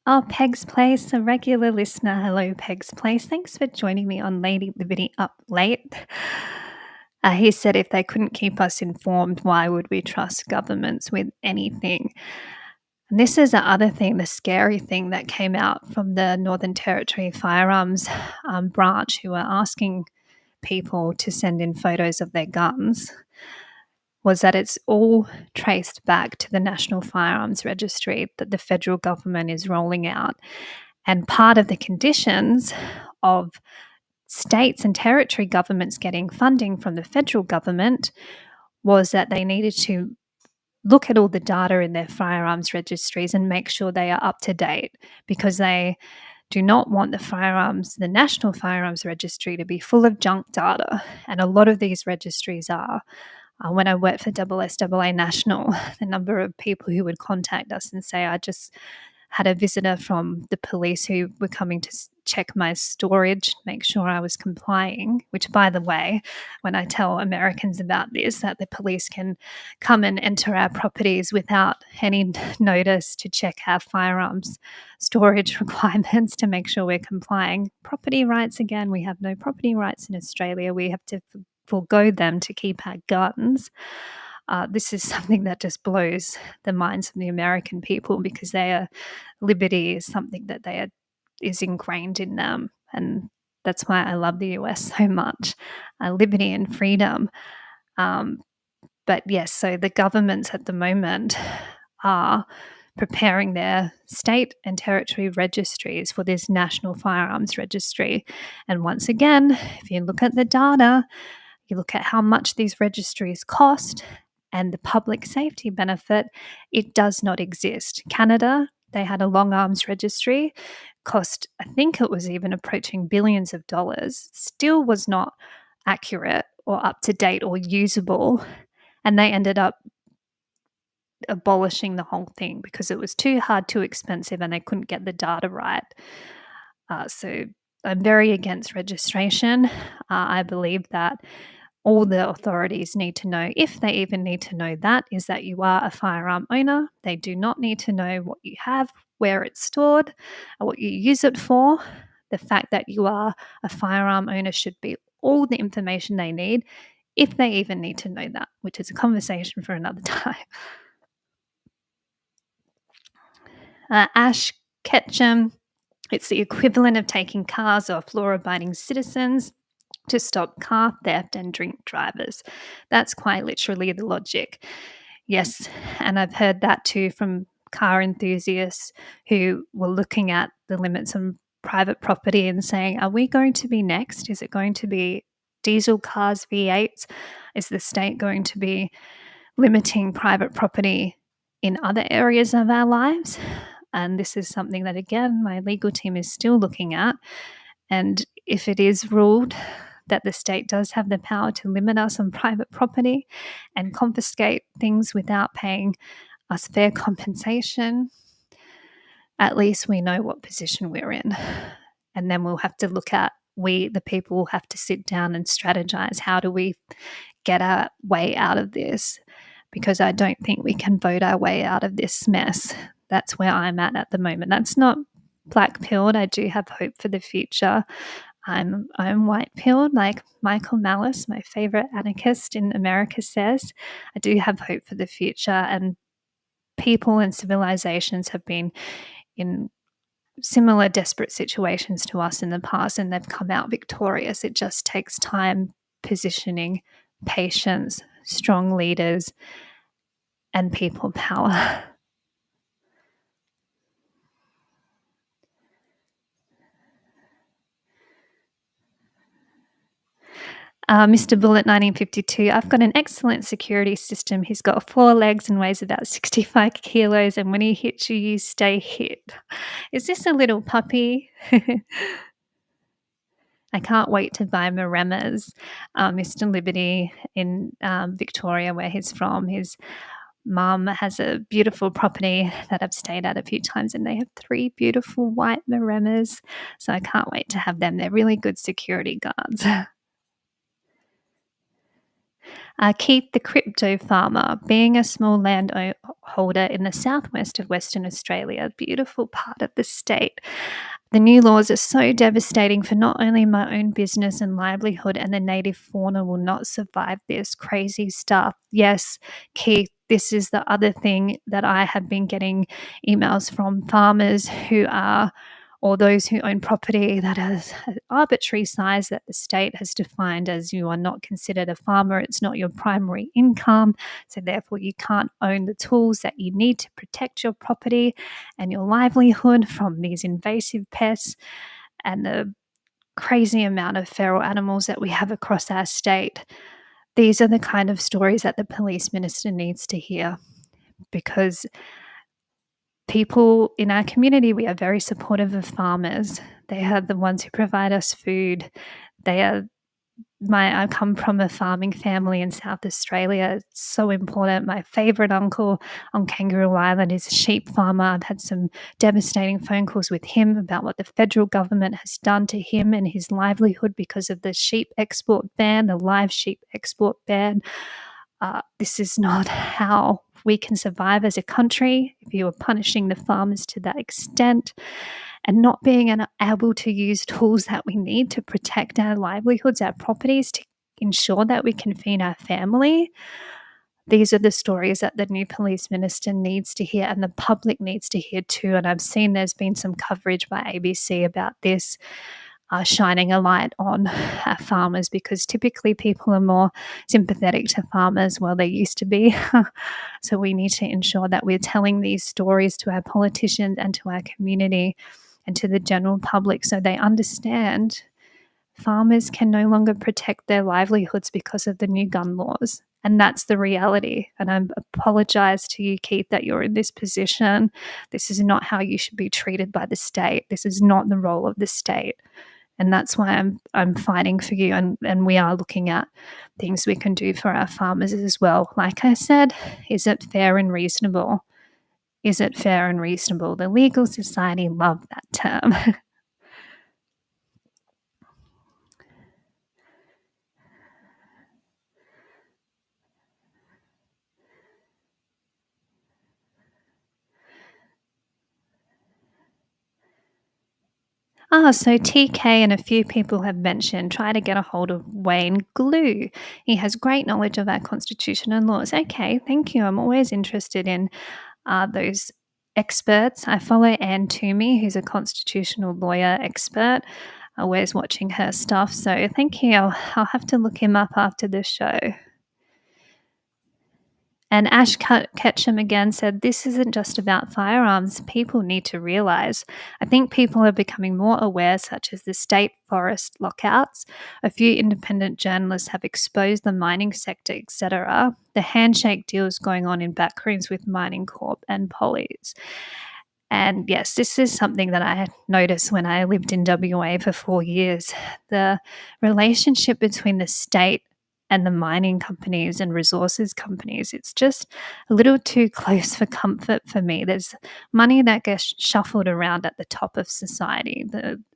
Oh, Peg's Place, a regular listener. Hello, Peg's Place. Thanks for joining me on Lady Liberty Up Late. He said if they couldn't keep us informed, why would we trust governments with anything? And this is the other thing, the scary thing that came out from the Northern Territory Firearms branch, who were asking people to send in photos of their guns, was that it's all traced back to the National Firearms Registry that the federal government is rolling out. And part of the conditions of states and territory governments getting funding from the federal government was that they needed to look at all the data in their firearms registries and make sure they are up to date, because they do not want the National Firearms Registry, to be full of junk data. And a lot of these registries are. When I worked for SSAA National, the number of people who would contact us and say, I just had a visitor from the police who were coming to check my storage, make sure I was complying, which, by the way, when I tell Americans about this, that the police can come and enter our properties without any notice to check our firearms storage requirements to make sure we're complying. Property rights, again, we have no property rights in Australia. We have to forego them to keep our guns. This is something that just blows the minds of the American people, because liberty is something that is ingrained in them, and that's why I love the US so much. Liberty and freedom. But yes, so the governments at the moment are preparing their state and territory registries for this National Firearms Registry. And once again, if you look at the data, you look at how much these registries cost and the public safety benefit, it does not exist. Canada, they had a long arms registry, cost, I think it was even approaching billions of dollars, still was not accurate or up to date or usable. And they ended up abolishing the whole thing because it was too hard, too expensive, and they couldn't get the data right. So I'm very against registration. I believe that all the authorities need to know, if they even need to know that, is that you are a firearm owner. They do not need to know what you have, where it's stored, or what you use it for. The fact that you are a firearm owner should be all the information they need, if they even need to know that, which is a conversation for another time. Ash Ketchum, it's the equivalent of taking cars off law-abiding citizens to stop car theft and drink drivers. That's quite literally the logic. Yes, and I've heard that too from car enthusiasts who were looking at the limits on private property and saying, are we going to be next? Is it going to be diesel cars, V8s? Is the state going to be limiting private property in other areas of our lives? And this is something that, again, my legal team is still looking at. And if it is ruled that the state does have the power to limit us on private property and confiscate things without paying us fair compensation, at least we know what position we're in. And then we'll have to look at, the people, will have to sit down and strategize. How do we get our way out of this? Because I don't think we can vote our way out of this mess. That's where I'm at the moment. That's not black-pilled. I do have hope for the future. I'm white-pilled, like Michael Malice, my favorite anarchist in America, says. I do have hope for the future, and people and civilizations have been in similar desperate situations to us in the past, and they've come out victorious. It just takes time, positioning, patience, strong leaders, and people power. Mr. Bullet 1952, I've got an excellent security system. He's got 4 legs and weighs about 65 kilos, and when he hits you, you stay hit. Is this a little puppy? I can't wait to buy Maremma's. Mr. Liberty in Victoria, where he's from, his mum has a beautiful property that I've stayed at a few times, and they have 3 beautiful white Maremmas. So I can't wait to have them. They're really good security guards. Keith the crypto farmer, being a small landholder in the southwest of Western Australia, a beautiful part of the state. The new laws are so devastating for not only my own business and livelihood, and the native fauna will not survive this crazy stuff. Yes, Keith, this is the other thing that I have been getting emails from farmers who are, or those who own property that has an arbitrary size that the state has defined as you are not considered a farmer. It's not your primary income. So, therefore, you can't own the tools that you need to protect your property and your livelihood from these invasive pests and the crazy amount of feral animals that we have across our state. These are the kind of stories that the police minister needs to hear, because people in our community, we are very supportive of farmers. They are the ones who provide us food. They are I come from a farming family in South Australia. It's so important. My favourite uncle on Kangaroo Island is a sheep farmer. I've had some devastating phone calls with him about what the federal government has done to him and his livelihood because of the sheep export ban, the live sheep export ban. This is not how we can survive as a country if you are punishing the farmers to that extent and not being able to use tools that we need to protect our livelihoods, our properties, to ensure that we can feed our family. These are the stories that the new police minister needs to hear, and the public needs to hear too. And I've seen there's been some coverage by ABC about this, shining a light on our farmers, because typically people are more sympathetic to farmers. Well, they used to be. So we need to ensure that we're telling these stories to our politicians and to our community and to the general public, so they understand farmers can no longer protect their livelihoods because of the new gun laws. And that's the reality. And I apologize to you, Keith, that you're in this position. This is not how you should be treated by the state. This is not the role of the state. And that's why I'm fighting for you. And we are looking at things we can do for our farmers as well. Like I said, is it fair and reasonable? Is it fair and reasonable? The legal society love that term. So TK and a few people have mentioned try to get a hold of Wayne Glue. He has great knowledge of our constitution and laws. Okay, thank you. I'm always interested in those experts. I follow Anne Toomey, who's a constitutional lawyer expert. Always watching her stuff. So thank you. I'll have to look him up after the show. And Ash Ketchum again said, this isn't just about firearms. People need to realise. I think people are becoming more aware, such as the state forest lockouts. A few independent journalists have exposed the mining sector, etc. The handshake deals going on in backrooms with Mining Corp and Pollies. And yes, this is something that I had noticed when I lived in WA for 4 years. The relationship between the state and the mining companies and resources companies, it's just a little too close for comfort for me. There's money that gets shuffled around at the top of society.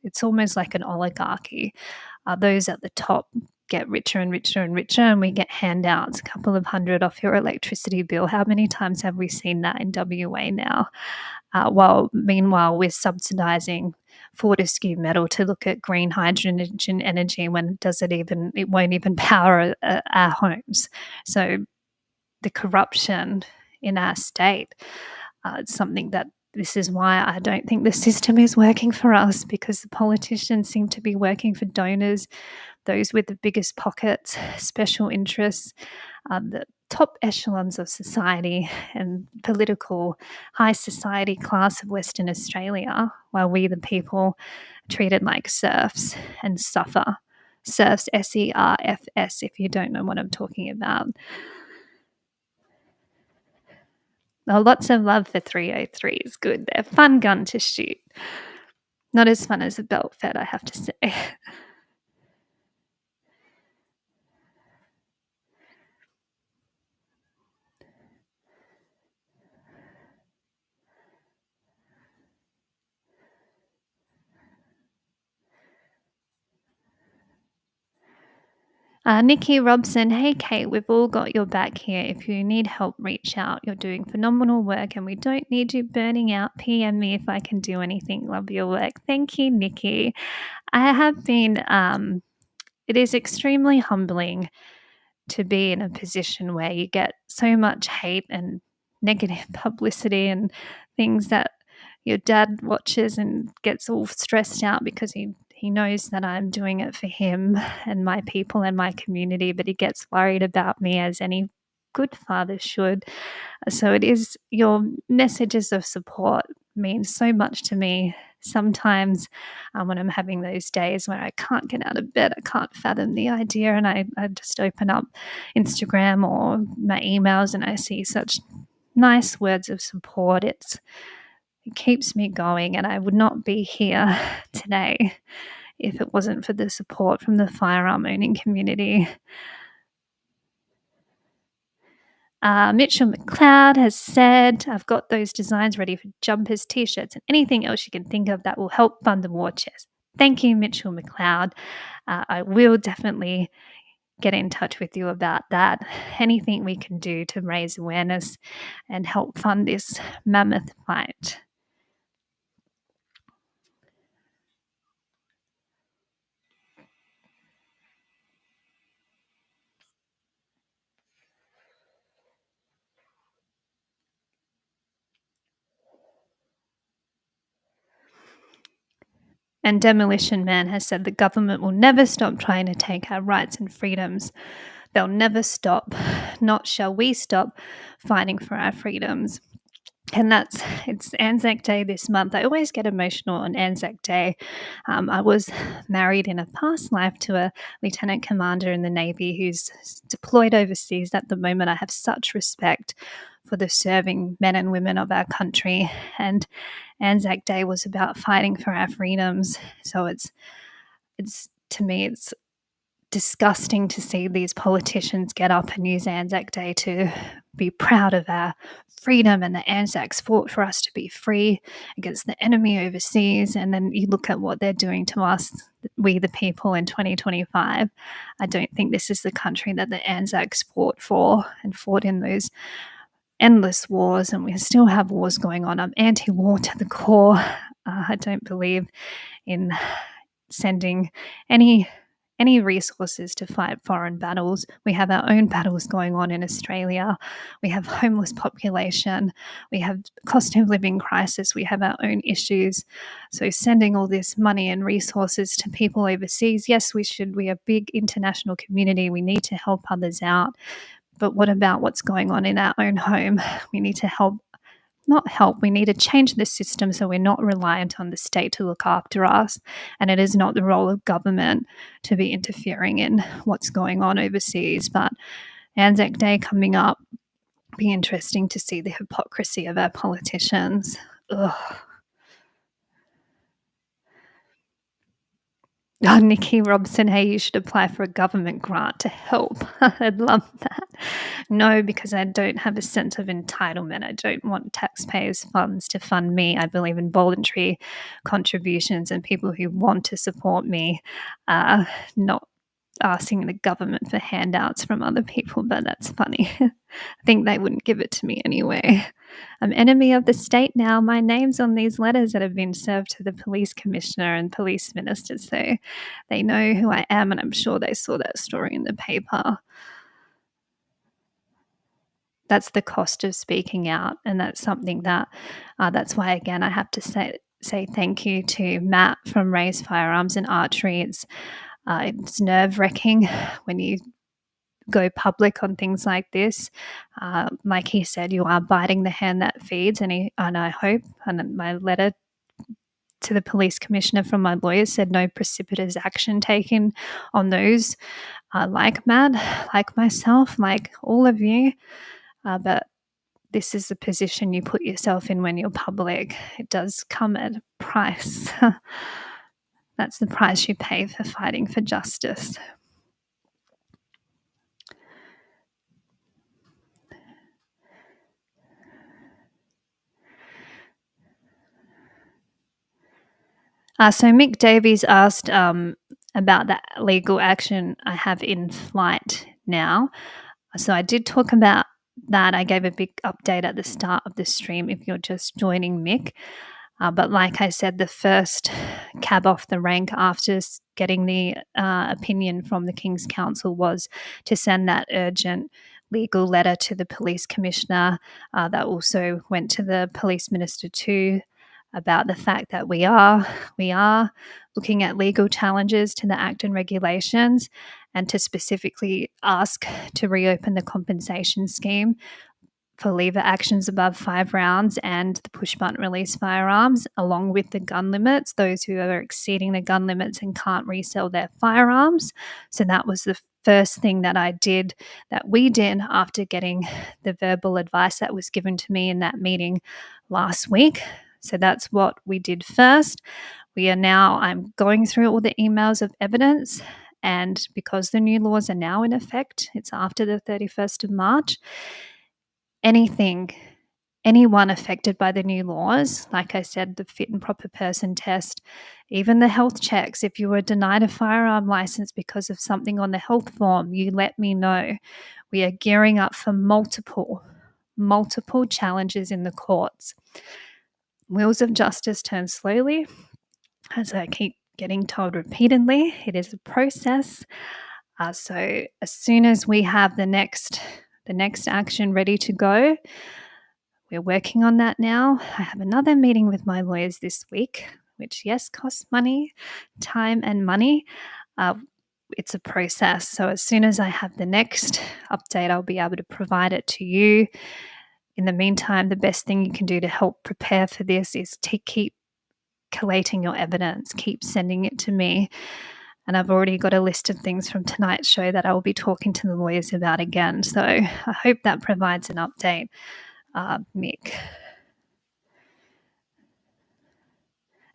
It's almost like an oligarchy. Those at the top get richer and richer and richer, and we get handouts, a couple of hundred off your electricity bill. How many times have we seen that in WA now? While meanwhile we're subsidising Fortescue Metal to look at green hydrogen energy when it won't even power our homes. So the corruption in our state, it's something that this is why I don't think the system is working for us, because the politicians seem to be working for donors, those with the biggest pockets, special interests, the top echelons of society and political high society class of Western Australia, while we, the people, are treated like serfs and suffer. Serfs, SERFS, if you don't know what I'm talking about. Oh, lots of love for 303 is good. They're a fun gun to shoot. Not as fun as a belt fed, I have to say. Nikki Robson, hey Kate, we've all got your back here. If you need help, reach out. You're doing phenomenal work and we don't need you burning out. PM me if I can do anything. Love your work. Thank you, Nikki. I have been, it is extremely humbling to be in a position where you get so much hate and negative publicity and things that your dad watches and gets all stressed out because he knows that I'm doing it for him and my people and my community, but he gets worried about me as any good father should. So it is your messages of support mean so much to me. Sometimes when I'm having those days where I can't get out of bed, I can't fathom the idea, and I just open up Instagram or my emails and I see such nice words of support. It keeps me going, and I would not be here today if it wasn't for the support from the firearm owning community. Mitchell McLeod has said, I've got those designs ready for jumpers, t-shirts, and anything else you can think of that will help fund the war chest. Thank you, Mitchell McLeod. I will definitely get in touch with you about that. Anything we can do to raise awareness and help fund this mammoth fight. And Demolition Man has said the government will never stop trying to take our rights and freedoms. They'll never stop. Not shall we stop fighting for our freedoms. And it's Anzac Day this month. I always get emotional on Anzac Day. I was married in a past life to a lieutenant commander in the Navy who's deployed overseas at the moment. I have such respect for the serving men and women of our country. And Anzac Day was about fighting for our freedoms. So it's to me, it's disgusting to see these politicians get up and use Anzac Day to be proud of our freedom and the Anzacs fought for us to be free against the enemy overseas. And then you look at what they're doing to us, we the people in 2025. I don't think this is the country that the Anzacs fought for and fought in those endless wars, and we still have wars going on. I'm anti-war to the core. I don't believe in sending any resources to fight foreign battles. We have our own battles going on in Australia. We have homeless population. We have cost of living crisis. We have our own issues. So sending all this money and resources to people overseas, yes, we should. We are a big international community. We need to help others out. But what about what's going on in our own home? We need to we need to change the system so we're not reliant on the state to look after us. And it is not the role of government to be interfering in what's going on overseas. But Anzac Day coming up, be interesting to see the hypocrisy of our politicians. Ugh. Oh, Nikki Robson, hey, you should apply for a government grant to help. I'd love that. No, because I don't have a sense of entitlement. I don't want taxpayers' funds to fund me. I believe in voluntary contributions and people who want to support me, not asking the government for handouts from other people, but that's funny. I think they wouldn't give it to me anyway. I'm enemy of the state now. My name's on these letters that have been served to the police commissioner and police minister, so they know who I am, and I'm sure they saw that story in the paper. That's the cost of speaking out, and that's something that that's why, again, I have to say thank you to Matt from Raise Firearms and Archery. It's nerve-wracking when you go public on things like this. Like he said, you are biting the hand that feeds, and I hope, and my letter to the police commissioner from my lawyers said no precipitous action taken on those like Matt, like myself, like all of you. But this is the position you put yourself in when you're public. It does come at a price. That's the price you pay for fighting for justice. So Mick Davies asked about the legal action I have in flight now. So I did talk about that. I gave a big update at the start of the stream if you're just joining, Mick. But like I said, the first cab off the rank after getting the opinion from the King's Council was to send that urgent legal letter to the police commissioner. That also went to the police minister too, about the fact that we are looking at legal challenges to the Act and regulations, and to specifically ask to reopen the compensation scheme for lever actions above 5 rounds and the push button release firearms, along with the gun limits, those who are exceeding the gun limits and can't resell their firearms. So that was the first thing that we did after getting the verbal advice that was given to me in that meeting last week. So that's what we did first. I'm going through all the emails of evidence, and because the new laws are now in effect, it's after the 31st of March, anyone affected by the new laws, like I said, the fit and proper person test, even the health checks, if you were denied a firearm license because of something on the health form, you let me know. We are gearing up for multiple challenges in the courts. Wheels of justice turn slowly, as I keep getting told repeatedly. It is a process. So as soon as we have the next action ready to go, we're working on that now. I have another meeting with my lawyers this week, which, yes, costs money, time and money. It's a process. So as soon as I have the next update, I'll be able to provide it to you. In the meantime, the best thing you can do to help prepare for this is to keep collating your evidence, keep sending it to me. And I've already got a list of things from tonight's show that I will be talking to the lawyers about again. So I hope that provides an update, Mick.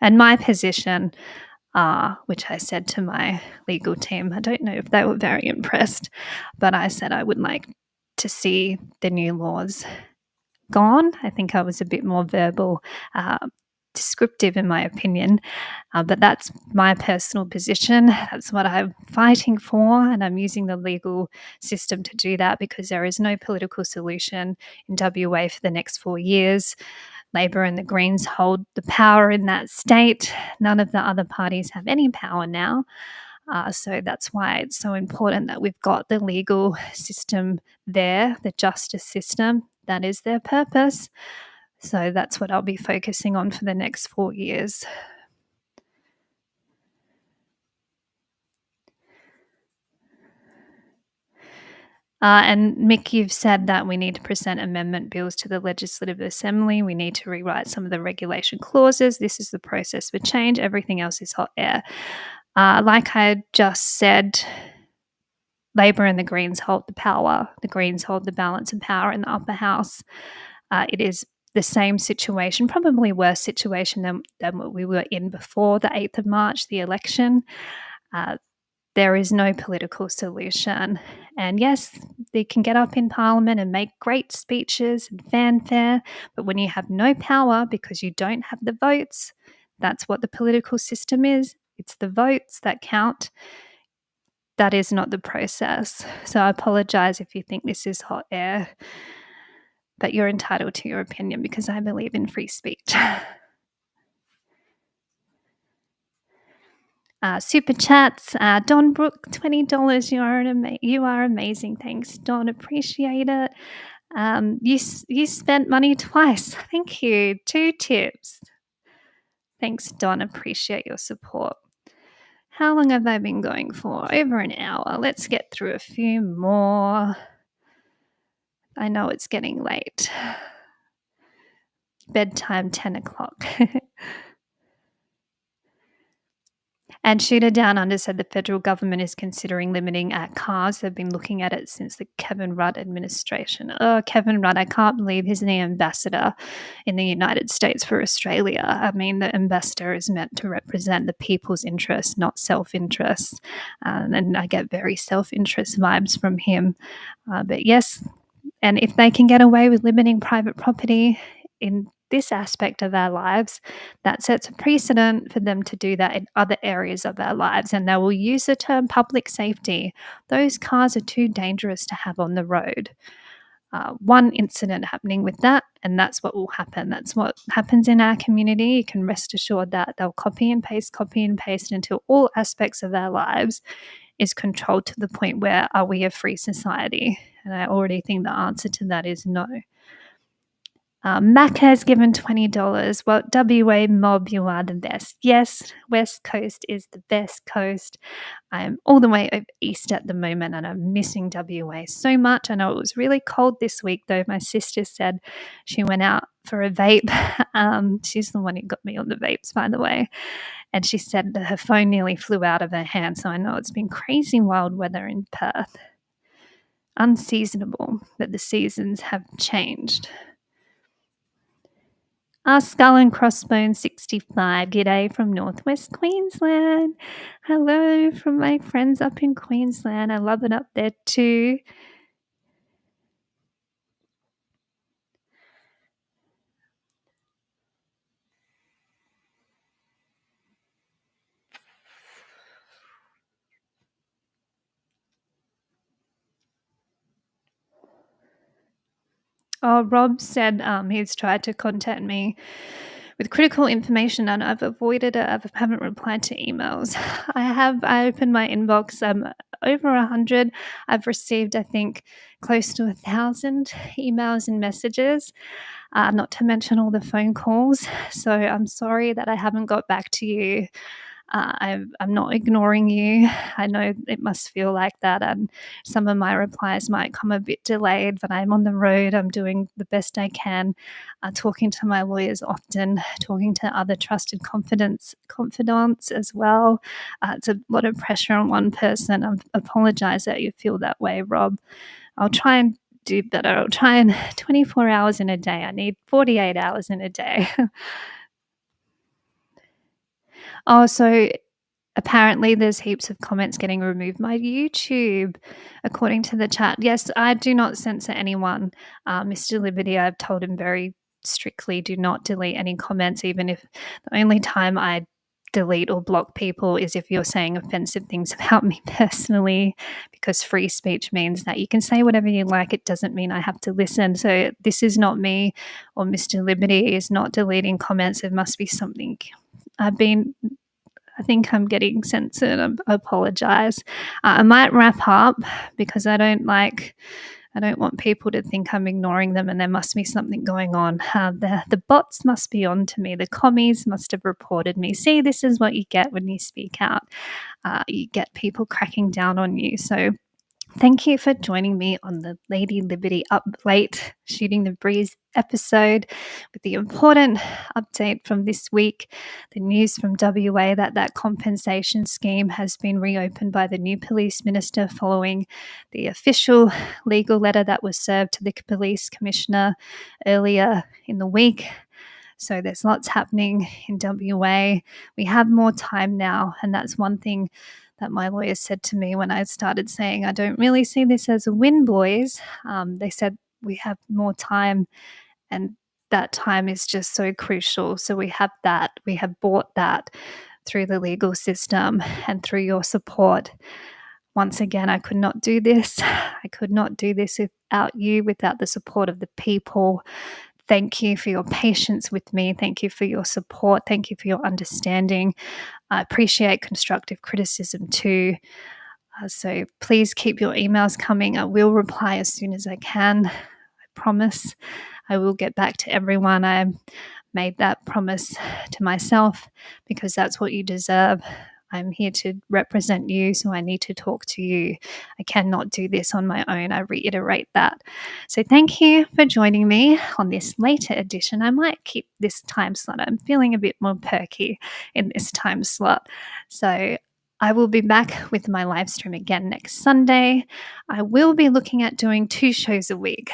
And my position, which I said to my legal team, I don't know if they were very impressed, but I said I would like to see the new laws gone. I think I was a bit more verbal, descriptive in my opinion, but that's my personal position. That's what I'm fighting for, and I'm using the legal system to do that because there is no political solution in WA for the next 4 years. Labor and the Greens hold the power in that state. None of the other parties have any power now. So that's why it's so important that we've got the legal system there, the justice system. That is their purpose. So that's what I'll be focusing on for the next 4 years. And Mick, you've said that we need to present amendment bills to the Legislative Assembly. We need to rewrite some of the regulation clauses. This is the process for change. Everything else is hot air. Like I just said, Labor and the Greens hold the power. The Greens hold the balance of power in the upper house. It is the same situation, probably worse situation than what we were in before the 8th of March, the election. There is no political solution. And yes, they can get up in Parliament and make great speeches and fanfare, but when you have no power because you don't have the votes, that's what the political system is. It's the votes that count. That is not the process. So I apologise if you think this is hot air, but you're entitled to your opinion because I believe in free speech. Super chats. Don Brook, $20. You are amazing. Thanks, Don. Appreciate it. You spent money twice. Thank you. 2 tips. Thanks, Don. Appreciate your support. How long have I been going for? Over an hour. Let's get through a few more. I know it's getting late. Bedtime, 10 o'clock. And Shooter Down Under said the federal government is considering limiting cars. They've been looking at it since the Kevin Rudd administration. Oh, Kevin Rudd, I can't believe he's the ambassador in the United States for Australia. I mean, the ambassador is meant to represent the people's interests, not self-interest. And I get very self-interest vibes from him. But yes, and if they can get away with limiting private property in this aspect of our lives, that sets a precedent for them to do that in other areas of our lives. And they will use the term public safety. Those cars are too dangerous to have on the road. One incident happening with that, and that's what will happen. That's what happens in our community. You can rest assured that they'll copy and paste until all aspects of our lives is controlled to the point where are we a free society? And I already think the answer to that is no. Mac has given $20. Well, WA mob, you are the best. Yes, West Coast is the best coast. I am all the way over east at the moment and I'm missing WA so much. I know it was really cold this week though. My sister said she went out for a vape. She's the one who got me on the vapes, by the way. And she said that her phone nearly flew out of her hand. So I know it's been crazy wild weather in Perth. Unseasonable, but the seasons have changed. Skull and Crossbones 65. G'day from Northwest Queensland. Hello from my friends up in Queensland. I love it up there too. Oh, Rob said he's tried to contact me with critical information and I've avoided it. I haven't replied to emails. I opened my inbox. Over 100. I've received, I think, close to 1,000 emails and messages, not to mention all the phone calls. So I'm sorry that I haven't got back to you. I'm not ignoring you. I know it must feel like that, and some of my replies might come a bit delayed, but I'm on the road. I'm doing the best I can, talking to my lawyers often, talking to other trusted confidants as well. It's a lot of pressure on one person. I apologize that you feel that way, Rob. I'll try and do better. I'll try and 24 hours in a day. I need 48 hours in a day. Oh, so apparently there's heaps of comments getting removed. My YouTube, according to the chat. Yes, I do not censor anyone. Mr. Liberty, I've told him very strictly, do not delete any comments, even if the only time I delete or block people is if you're saying offensive things about me personally, because free speech means that you can say whatever you like. It doesn't mean I have to listen. So this is not me, or Mr. Liberty is not deleting comments. There must be something. I think I'm getting censored. I apologize. I might wrap up because I don't want people to think I'm ignoring them and there must be something going on. The bots must be on to me. The commies must have reported me. See, this is what you get when you speak out. You get people cracking down on you. So thank you for joining me on the Lady Liberty Up Late Shooting the Breeze episode with the important update from this week, the news from WA that compensation scheme has been reopened by the new police minister following the official legal letter that was served to the police commissioner earlier in the week. So there's lots happening in WA. We have more time now, and that's one thing that my lawyer said to me when I started saying, I don't really see this as a win, boys. They said we have more time, and that time is just so crucial. So we have that. We have bought that through the legal system and through your support. Once again, I could not do this. I could not do this without you, without the support of the people. Thank you for your patience with me. Thank you for your support. Thank you for your understanding. I appreciate constructive criticism too. So please keep your emails coming. I will reply as soon as I can. I promise I will get back to everyone. I made that promise to myself because that's what you deserve. I'm here to represent you, so I need to talk to you. I cannot do this on my own. I reiterate that. So thank you for joining me on this later edition. I might keep this time slot. I'm feeling a bit more perky in this time slot. So I will be back with my live stream again next Sunday. I will be looking at doing 2 shows a week.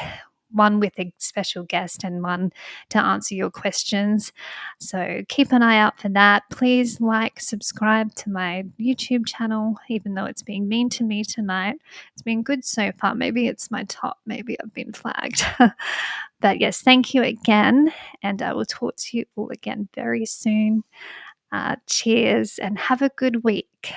one with a special guest and one to answer your questions. So keep an eye out for that. Please like, subscribe to my YouTube channel, even though it's being mean to me tonight. It's been good so far. Maybe it's my top. Maybe I've been flagged. But yes, thank you again. And I will talk to you all again very soon. Cheers and have a good week.